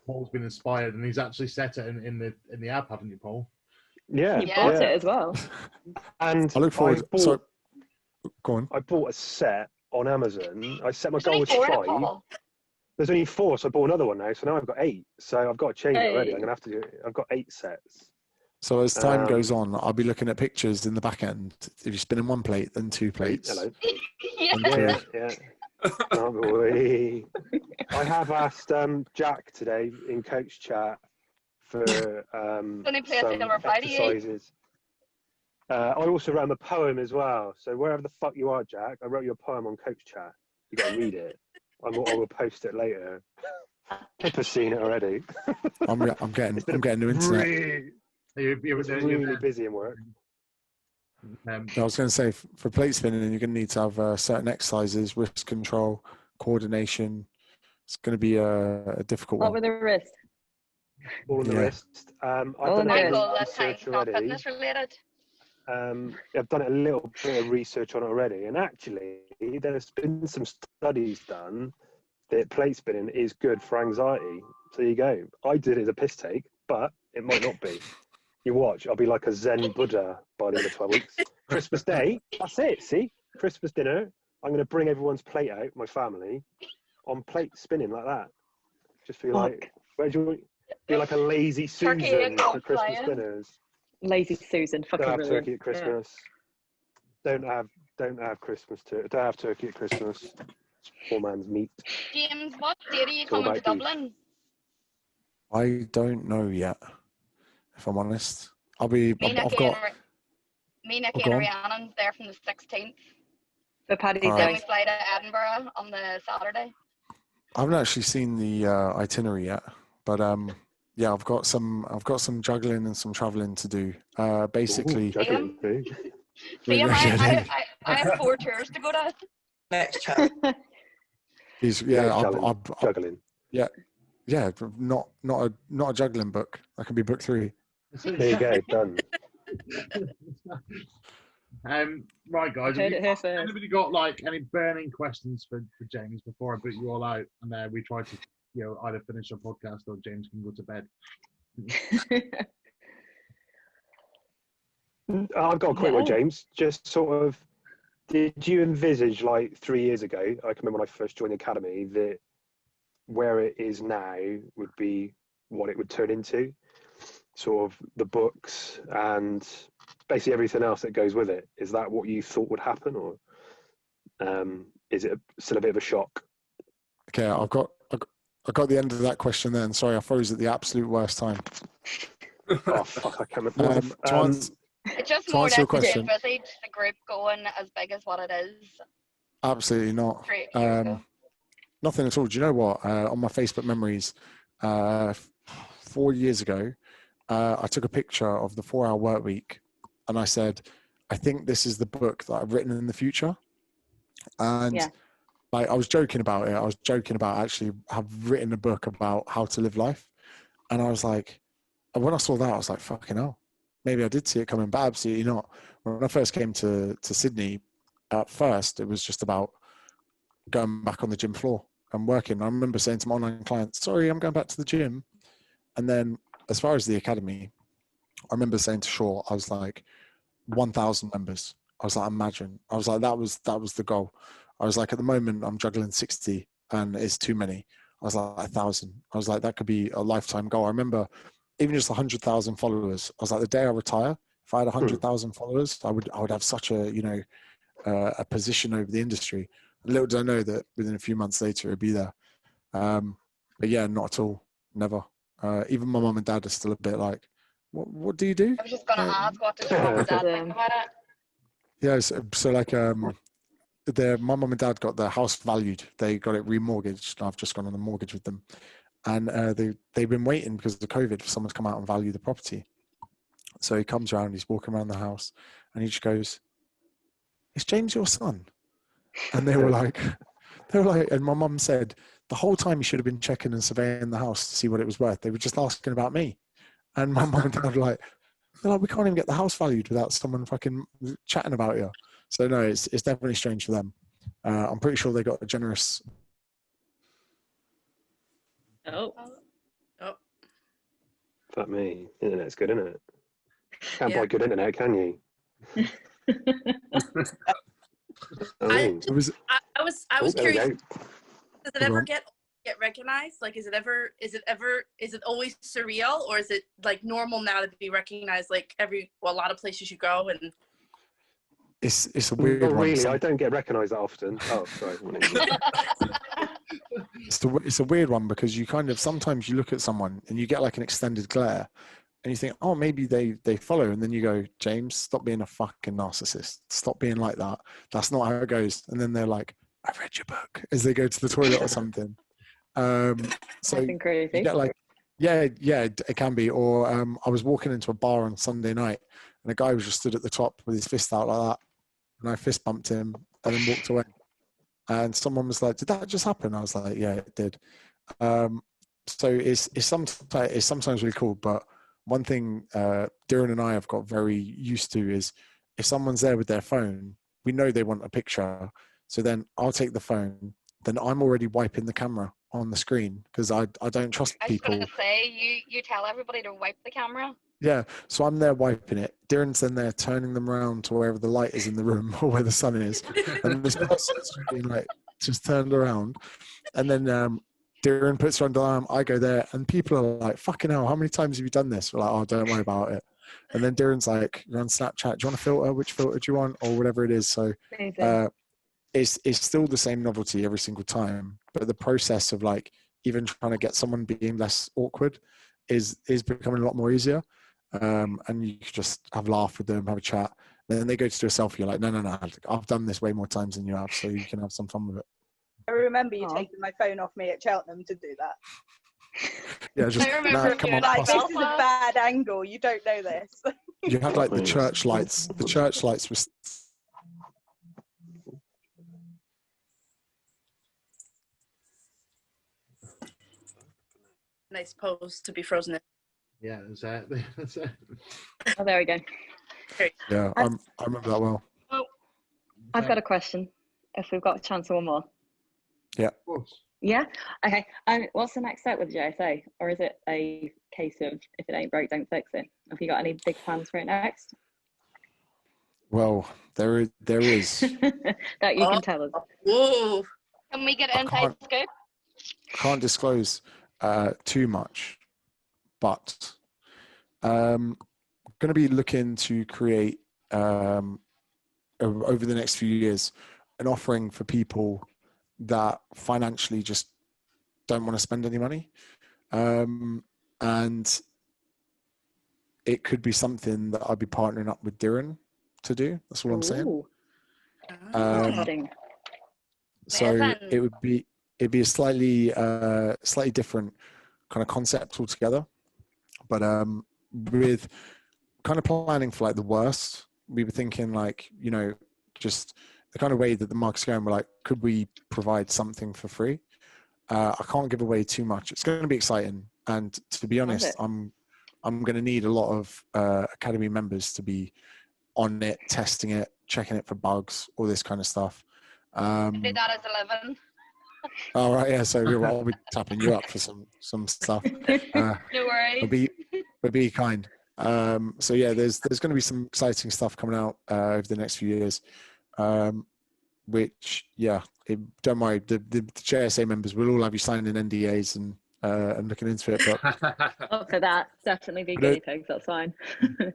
Paul's been inspired, and he's actually set it in the app, haven't you, Paul? Yeah. You bought it as well. And I look forward. Go on. I bought a set on Amazon. I set my There's goal only was 4 in it, 5. Paul. There's only 4, so I bought another one now. So now I've got 8. So I've got to change it already. Hey. I'm gonna have to do it. I've got 8 sets. So as time goes on, I'll be looking at pictures in the back end. If you're spinning 1 plate, then 2 plates. Hello. Yeah. Yeah. Oh, boy. I have asked Jack today in coach chat for Only play a some silver fighty. exercises. I also wrote him a poem as well. So wherever the fuck you are, Jack, I wrote you a poem on Coach Chat. You got to read it. I will post it later. Pippa's seen it already. I'm getting new internet. Really busy in work. I was going to say, for plate spinning, you're going to need to have certain exercises, wrist control, coordination. It's going to be a difficult What one. with the wrist? All on the wrist. I've All done on a the little wrist. research Not already. fitness related. I've done a little bit of research on it already, and actually, there's been some studies done that plate spinning is good for anxiety. So there you go. I did it as a piss take, but it might not be. You watch, I'll be like a Zen Buddha by the end of 12 weeks. Christmas Day, that's it, see? Christmas dinner, I'm going to bring everyone's plate out, my family, on plate spinning like that. Just feel like, where do you be like a lazy Turkey Susan for and Christmas flying. dinners? Lazy Susan, fucking Don't have brilliant. turkey at Christmas. Don't have Don't have turkey at Christmas. It's poor man's meat. James, what date are you all coming to about beef. Dublin? I don't know yet, if I'm honest. I've got. Me, Nikki, go on. and Rhiannon's there from the 16th. For Paddy's All Then right. we fly to Edinburgh on the Saturday. I haven't actually seen the itinerary yet, but yeah, I've got some juggling and some traveling to do. Basically, Ooh, juggling, eh? Liam, I have 4 tours to go to. Next chat. Juggling. Yeah, not a juggling book. That can be book 3. There you go, done. Right, guys. Heard it here first. Anybody got like any burning questions for James before I put you all out, and we try to either finish our podcast or James can go to bed. I've got a quick one, James. Just sort of, did you envisage like 3 years ago? I can remember when I first joined the academy that where it is now would be what it would turn into, sort of the books and basically everything else that goes with it. Is that what you thought would happen, or is it still a bit of a shock? Okay, I got the end of that question then. Sorry, I froze at the absolute worst time. Oh fuck, I can't remember. It's just to more answer your that you question. envisage the group going as big as what it is. Absolutely not. 3 years ago. Nothing at all. Do you know what? On my Facebook memories, 4 years ago, I took a picture of the 4-hour work week, and I said, I think this is the book that I've written in the future. And like, I was joking about it. I was joking about actually have written a book about how to live life. And I was like, and when I saw that, I was like, fucking hell, maybe I did see it coming, but absolutely not. When I first came to Sydney, at first, it was just about going back on the gym floor and working. I remember saying to my online clients, sorry, I'm going back to the gym. And then as far as the academy, I remember saying to Shaw, I was like, 1,000 members. I was like, imagine. I was like, that was the goal. I was like, at the moment, I'm juggling 60 and it's too many. I was like, 1,000. I was like, that could be a lifetime goal. I remember even just 100,000 followers. I was like, the day I retire, if I had 100,000 followers, I would have such a, a position over the industry. Little did I know that within a few months later, it'd be there. But yeah, not at all. Never. Even my mum and dad are still a bit like, what do you do? I was just going to ask, what does your mum and dad think about it? Yeah, so like my mum and dad got their house valued. They got it remortgaged. I've just gone on a mortgage with them. And they've been waiting because of the COVID for someone to come out and value the property. So he comes around, he's walking around the house, and he just goes, is James your son? And they were like, and my mum said, the whole time you should have been checking and surveying the house to see what it was worth. They were just asking about me. And my mum and dad were like, we can't even get the house valued without someone fucking chatting about you. So no, it's definitely strange for them. I'm pretty sure they got a generous. Oh. Fuck me. Internet's good, isn't it? Can't buy good internet, can you? I was curious. Does it ever on. get recognized? Like, is it always surreal, or is it like normal now to be recognized? Like a lot of places you go, and It's a weird Not one. really. I don't get recognised that often. Oh, sorry. it's a weird one because you kind of sometimes you look at someone and you get like an extended glare and you think, oh, maybe they follow, and then you go, James, stop being a fucking narcissist. Stop being like that. That's not how it goes. And then they're like, I've read your book, as they go to the toilet or something. So That's crazy. you get like, yeah, it can be. Or I was walking into a bar on Sunday night, and a guy was just stood at the top with his fist out like that, and I fist bumped him and then walked away. And someone was like, "Did that just happen?" I was like, "Yeah, it did." So it's sometimes really cool, but one thing Darren and I have got very used to is if someone's there with their phone, we know they want a picture. So then I'll take the phone, then I'm already wiping the camera on the screen because I don't trust I was people. going to say, you tell everybody to wipe the camera. Yeah, so I'm there wiping it. Darren's then there turning them around to wherever the light is in the room or where the sun is. And this person's being like just turned around. And then Darren puts her under the arm, I go there, and people are like, fucking hell, how many times have you done this? We're like, oh, don't worry about it. And then Darren's like, you're on Snapchat, do you want a filter? Which filter do you want? Or whatever it is. So it's still the same novelty every single time. But the process of like even trying to get someone being less awkward is becoming a lot more easier. And you can just have a laugh with them, have a chat. And then they go to do a selfie. You're like, no, I've done this way more times than you have, so you can have some fun with it. I remember you taking my phone off me at Cheltenham to do that. Yeah, just come on, like, this is a bad angle. You don't know this. You had like the church lights. The church lights were. Nice pose to be frozen in. Yeah, that's it. Oh, there we go. Yeah, I remember that well. Oh, I've got a question. If we've got a chance for one more. Yeah. Of course. Yeah. Okay. What's the next step with the JSA, or is it a case of if it ain't broke, don't fix it? Have you got any big plans for it next? Well, there is that you can tell us. Whoa. Can we get an inside scoop? I can't disclose too much, but going to be looking to create over the next few years an offering for people that financially just don't want to spend any money, and it could be something that I'd be partnering up with Darren to do. That's what I'm saying. Interesting. So it'd be a slightly different kind of concept altogether, but with kind of planning for like the worst. We were thinking like, just the kind of way that the market's going, we're like, could we provide something for free? I can't give away too much. It's going to be exciting, and to be honest, I'm going to need a lot of academy members to be on it, testing it, checking it for bugs, all this kind of stuff. Do that as a living. All right, yeah. So I'll be tapping you up for some stuff. No worries. We'll be kind. So yeah, there's going to be some exciting stuff coming out over the next few years. Which don't worry, the JSA members will all have you signing NDAs and looking into it. But oh, for that, definitely be guinea pigs. That's fine.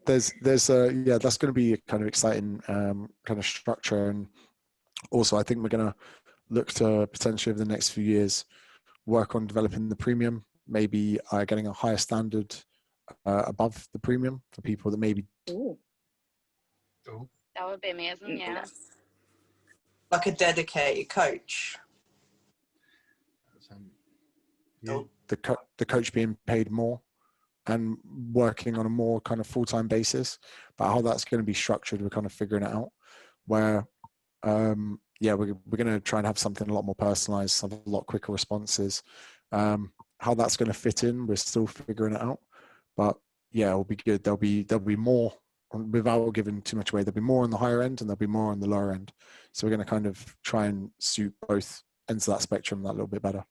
there's that's going to be a kind of exciting kind of structure, and also I think we're going to look to potentially over the next few years work on developing the premium, maybe getting a higher standard above the premium for people that maybe. Ooh. That would be amazing. Yeah. Like a dedicated coach. The coach being paid more and working on a more kind of full-time basis, but how that's going to be structured, we're kind of figuring it out. Where, we're going to try and have something a lot more personalized, have a lot quicker responses. How that's going to fit in, we're still figuring it out. But yeah, it'll be good. There'll be more. Without giving too much away, there'll be more on the higher end and there'll be more on the lower end. So we're going to kind of try and suit both ends of that spectrum that little bit better.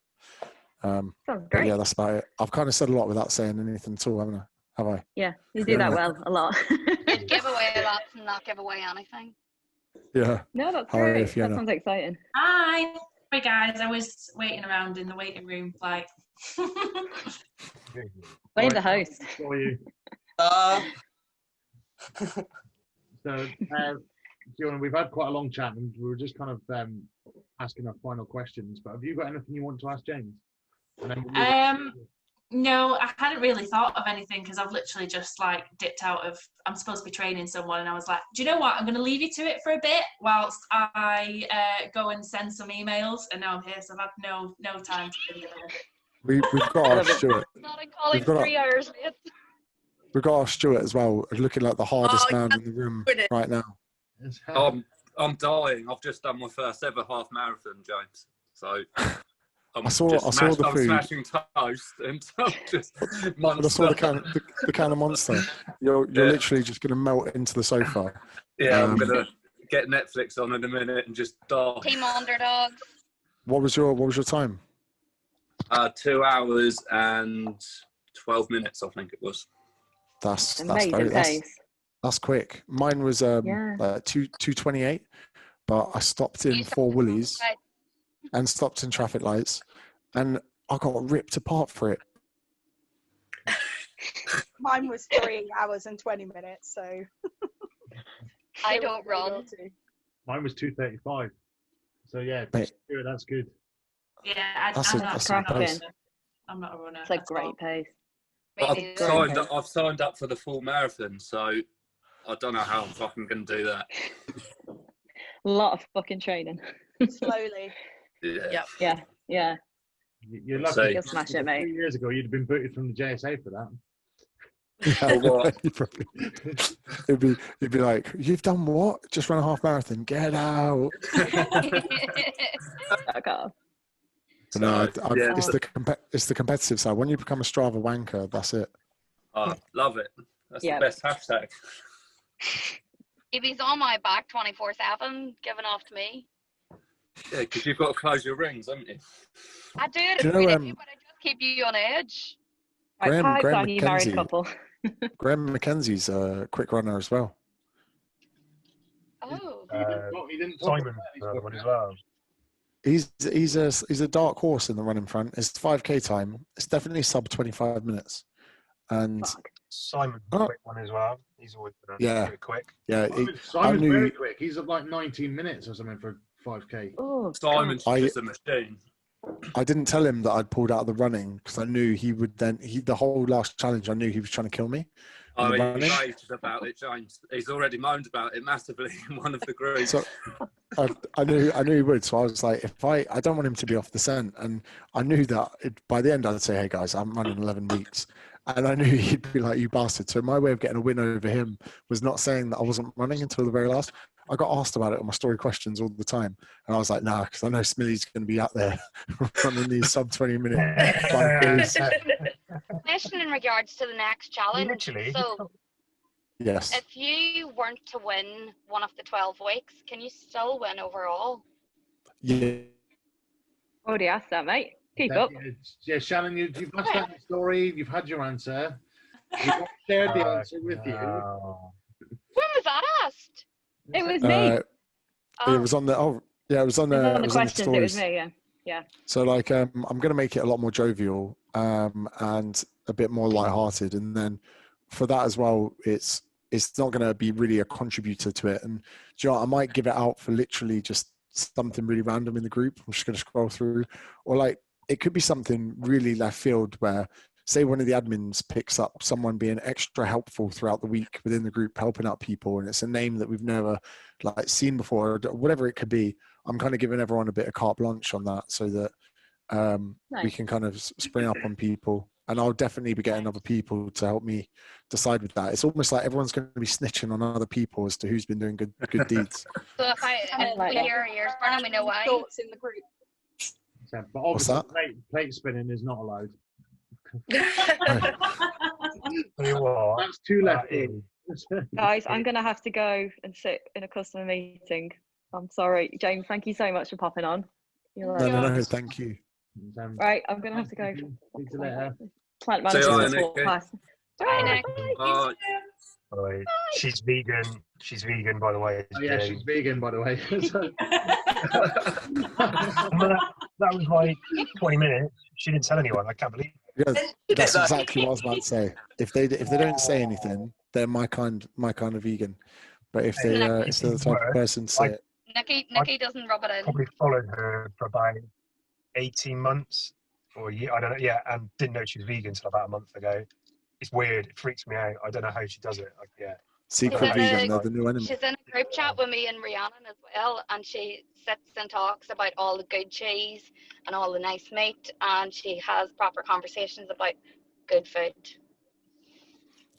Sounds great. Yeah, that's about it. I've kind of said a lot without saying anything at all, haven't I? Have I? Yeah, you do that well a lot. Give away lots and not give away anything. Yeah. No, that's great. That sounds exciting. Hi. Hi guys. I was waiting around in the waiting room like. Blame the host. For you. So, Fiona, we've had quite a long chat, and we were just kind of asking our final questions, but have you got anything you want to ask James? And then we'll move on. No, I hadn't really thought of anything because I've literally just like dipped out of. I'm supposed to be training someone, and I was like, do you know what? I'm going to leave you to it for a bit whilst I go and send some emails. And now I'm here, so I've had no time to think of it. We've got our Stuart. Not in college 3 hours, mate. We've got our Stuart as well, looking like the hardest man in the room right now. I'm dying. I've just done my first ever half marathon, James. So I saw the food. I'm smashing toast and I'm just I saw the can of Monster. You're literally just going to melt into the sofa. Yeah, I'm going to get Netflix on in a minute and just die. Team underdogs. What was your time? 2 hours and 12 minutes, I think it was. That's amazing pace. That's quick. Mine was 2:28, but I stopped in 4 Woolies and stopped in traffic lights, and I got ripped apart for it. Mine was 3 hours and 20 minutes, so. I don't run. Mine was 2:35. So yeah, that's good. Yeah, I'm not a runner. It's a great pace. I've signed up for the full marathon, so I don't know how I'm fucking going to do that. A lot of fucking training. Slowly. Yeah. You're lucky. You'll smash it, mate. 3 years ago, you'd have been booted from the JSA for that. It'd be like, you've done what? Just run a half marathon. Get out. Fuck off. No, it's the competitive side. When you become a Strava wanker, that's it. Oh, love it. That's the best hashtag. If he's on my back 24/7, giving off to me. Yeah, because you've got to close your rings, haven't you? I do it, but I just keep you on edge. Graham married couple. Graham McKenzie's a quick runner as well. Oh. He didn't Simon one as well. He's a dark horse in the running front. His 5K time, it's definitely sub 25 minutes. And Simon's a quick one as well. He's always pretty quick. Yeah, Simon's very quick. He's at like 19 minutes or something for 5K. Oh, Simon's just a machine. I didn't tell him that I'd pulled out of the running because I knew he would then. The whole last challenge, I knew he was trying to kill me. Oh, he raged about it, James. He's already moaned about it massively in one of the groups. So I knew he would. So I was like, I don't want him to be off the scent, and I knew that by the end I'd say, hey guys, I'm running 11 weeks, and I knew he'd be like, you bastard. So my way of getting a win over him was not saying that I wasn't running until the very last. I got asked about it on my story questions all the time, and I was like, nah, because I know Smilly's going to be out there running these sub 20-minute 5Ks. Question in regards to the next challenge. Literally. So, yes. if you weren't to win one of the 12 weeks, can you still win overall? Yeah. Already asked that, mate. Keep up. Yeah, Shannon, you've asked that in the story. You've had your answer. We've shared the answer with you. When was that asked? It was me. It was on the. Oh, yeah, it was on the. It was on the questions. It was me. Yeah. So like, I'm going to make it a lot more jovial and a bit more lighthearted, and then for that as well, it's not going to be really a contributor to it. And do you know what? I might give it out for literally just something really random in the group. I'm just going to scroll through, or like it could be something really left field where, say, one of the admins picks up someone being extra helpful throughout the week within the group, helping out people, and it's a name that we've never like seen before, or whatever it could be. I'm kind of giving everyone a bit of carte blanche on that, so that we can kind of spring up on people. And I'll definitely be getting other people to help me decide with that. It's almost like everyone's going to be snitching on other people as to who's been doing good deeds. So if we hear our ears burning, we know why. Thoughts in the group. So, but obviously, plate spinning is not allowed. That's too left in. Guys, I'm going to have to go and sit in a customer meeting. I'm sorry. James, thank you so much for popping on. No, thank you. Right, I'm going to have to go. See you later. Plant manager class. Bye, Nick. Bye. She's vegan. She's vegan, by the way. Oh, yeah, she's vegan, by the way. that was like 20 minutes. She didn't tell anyone. I can't believe it. Yeah, that's exactly what I was about to say. If they don't say anything, they're my kind of vegan. But if they're the type of person to say it, Nikki doesn't rub it in. Probably followed her for about 18 months or a year. I don't know. Yeah, and didn't know she was vegan until about a month ago. It's weird. It freaks me out. I don't know how she does it. Like, yeah. Secret vegan, they're the new enemy. She's in a group chat with me and Rhiannon as well, and she sits and talks about all the good cheese and all the nice meat, and she has proper conversations about good food.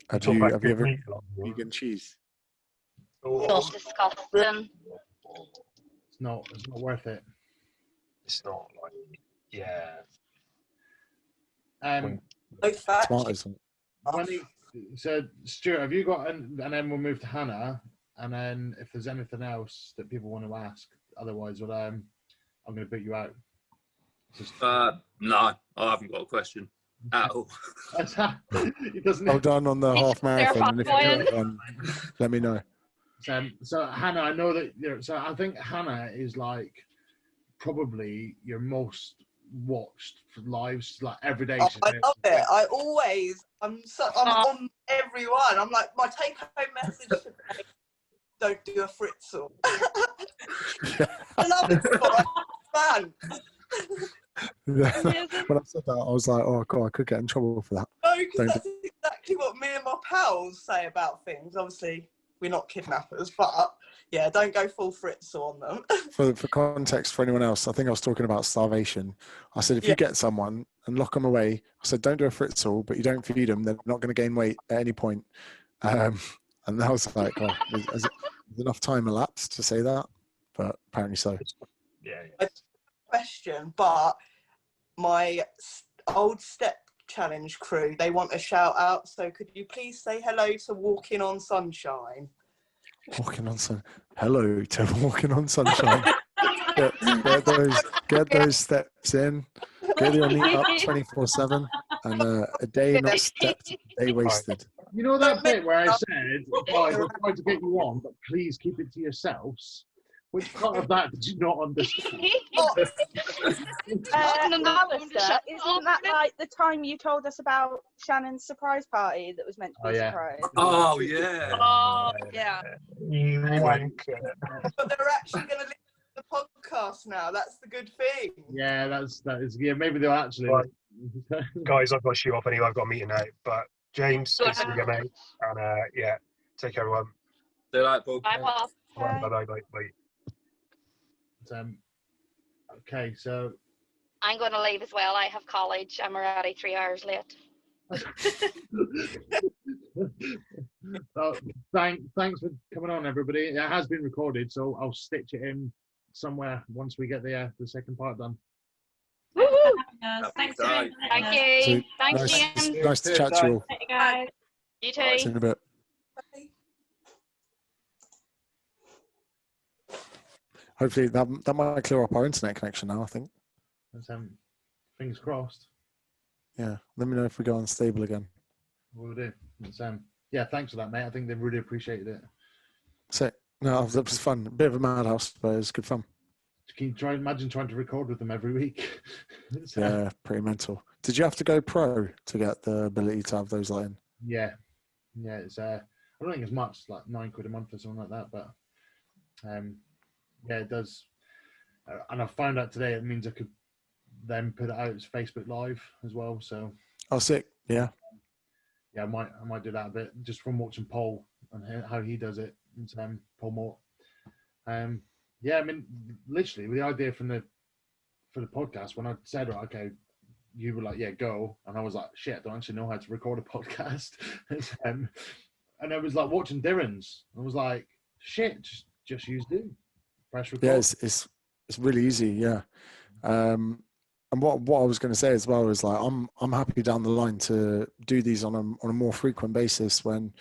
Have you ever meat, vegan cheese? Oh, It's disgusting. It's not worth it. it's not like, yeah. No fat. Tomatoes. So Stuart, have you got and then we'll move to Hannah, and then if there's anything else that people want to ask, otherwise, well, I'm going to put you out. No, I haven't got a question at all. He doesn't. Well done on the half marathon. And if you do one, let me know. So Hannah, I know that so I think Hannah is like probably your most watched for lives, like every day. Oh, I love it. I'm on everyone. I'm like, my take-home message today, don't do a fritzel. I love it. Fun. When I said that, I was like, oh god, I could get in trouble for that. No, because that's exactly what me and my pals say about things. Obviously, we're not kidnappers, but yeah, don't go full fritzel on them. For context for anyone else, I think I was talking about starvation. I said, if you get someone and lock them away, I said, don't do a fritzel, but you don't feed them, they're not going to gain weight at any point. And I was like, oh, has enough time elapsed to say that? But apparently so. Yeah. Question, but my old step challenge crew, they want a shout out, so could you please say hello to Walking on Sunshine? Walking on sun. Hello to Walking on Sunshine. get those steps in. Get your meat up 24/7, and a day not stepped, a day wasted. You know that bit where I said, "Guys, we're trying to get you on, but please keep it to yourselves." Which part of that did you not understand? Alistair, isn't that like the time you told us about Shannon's surprise party that was meant to be a surprise? Oh, yeah. Oh, yeah. But they're actually going to listen to the podcast now. That's the good thing. Yeah, that is. Yeah, maybe they'll actually. Right. Guys, I've got to shoot off anyway. I've got a meeting now. But James, good to see you, mate. And yeah, take care, everyone. See you later, Paul. Bye, Paul. Bye. Okay, so I'm going to leave as well. I have college. I'm already 3 hours late. Thanks for coming on, everybody. It has been recorded, so I'll stitch it in somewhere once we get the second part done. Thanks. Thank you. Thanks, James. Nice to chat to you all. Thank you, guys. You too. See you in a bit. Hopefully that might clear up our internet connection now, I think. Fingers crossed. Yeah, let me know if we go unstable again. We'll do. Yeah, thanks for that, mate. I think they really appreciated it. So, no, that was fun. A bit of a madhouse, but it was good fun. Can you imagine trying to record with them every week? Yeah, pretty mental. Did you have to go pro to get the ability to have those in? Yeah. It's I don't think it's much, like £9 a month or something like that, but yeah, it does. And I found out today it means I could then put it out as Facebook Live as well. So. Oh, sick! Yeah. Yeah, I might do that a bit just from watching Paul and how he does it. And Paul Mort. Yeah, I mean, literally the idea for the podcast, when I said, okay, you were like, yeah, go, and I was like, shit, I don't actually know how to record a podcast. And I was like watching Darren's. I was like, shit, just use do. Press record. Yeah, it's really easy. Yeah. And what I was going to say as well is like I'm happy down the line to do these on a more frequent basis. When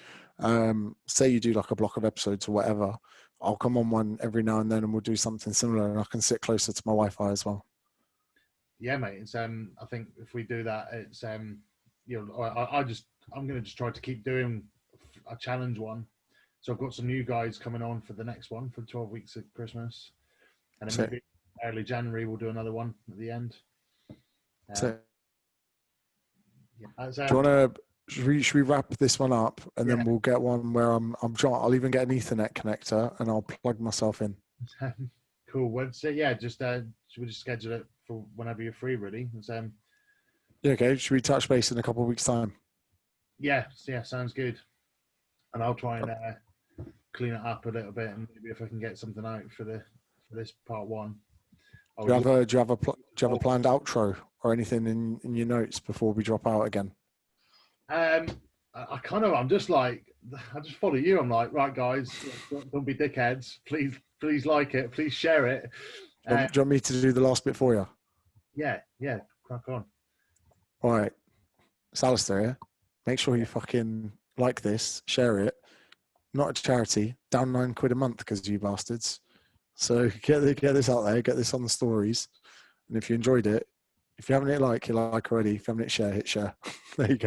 say you do like a block of episodes or whatever, I'll come on one every now and then and we'll do something similar, and I can sit closer to my Wi-Fi as well. Yeah, mate. It's I think if we do that, it's I'm going to just try to keep doing a challenge one. So I've got some new guys coming on for the next one for 12 weeks of Christmas, and then maybe early January we'll do another one at the end. Do you want to? Should we wrap this one up, and then we'll get one where I'll even get an Ethernet connector and I'll plug myself in. Cool. Well, so yeah, just should we just schedule it for whenever you're free, really? Yeah, okay. Should we touch base in a couple of weeks' time? Yeah, sounds good. And I'll try and clean it up a little bit, and maybe if I can get something out for this part one. Do you have a planned outro or anything in your notes before we drop out again? I'm just like, I just follow you. I'm like, right, guys, don't be dickheads. Please like it. Please share it. Do you want me to do the last bit for you? Yeah, crack on. All right. It's Alistair here. Make sure you fucking like this, share it. Not a charity. Down £9 a month because of you bastards. So get this out there. Get this on the stories. And if you enjoyed it, if you haven't hit like, you like already. If you haven't hit share, hit share. There you go.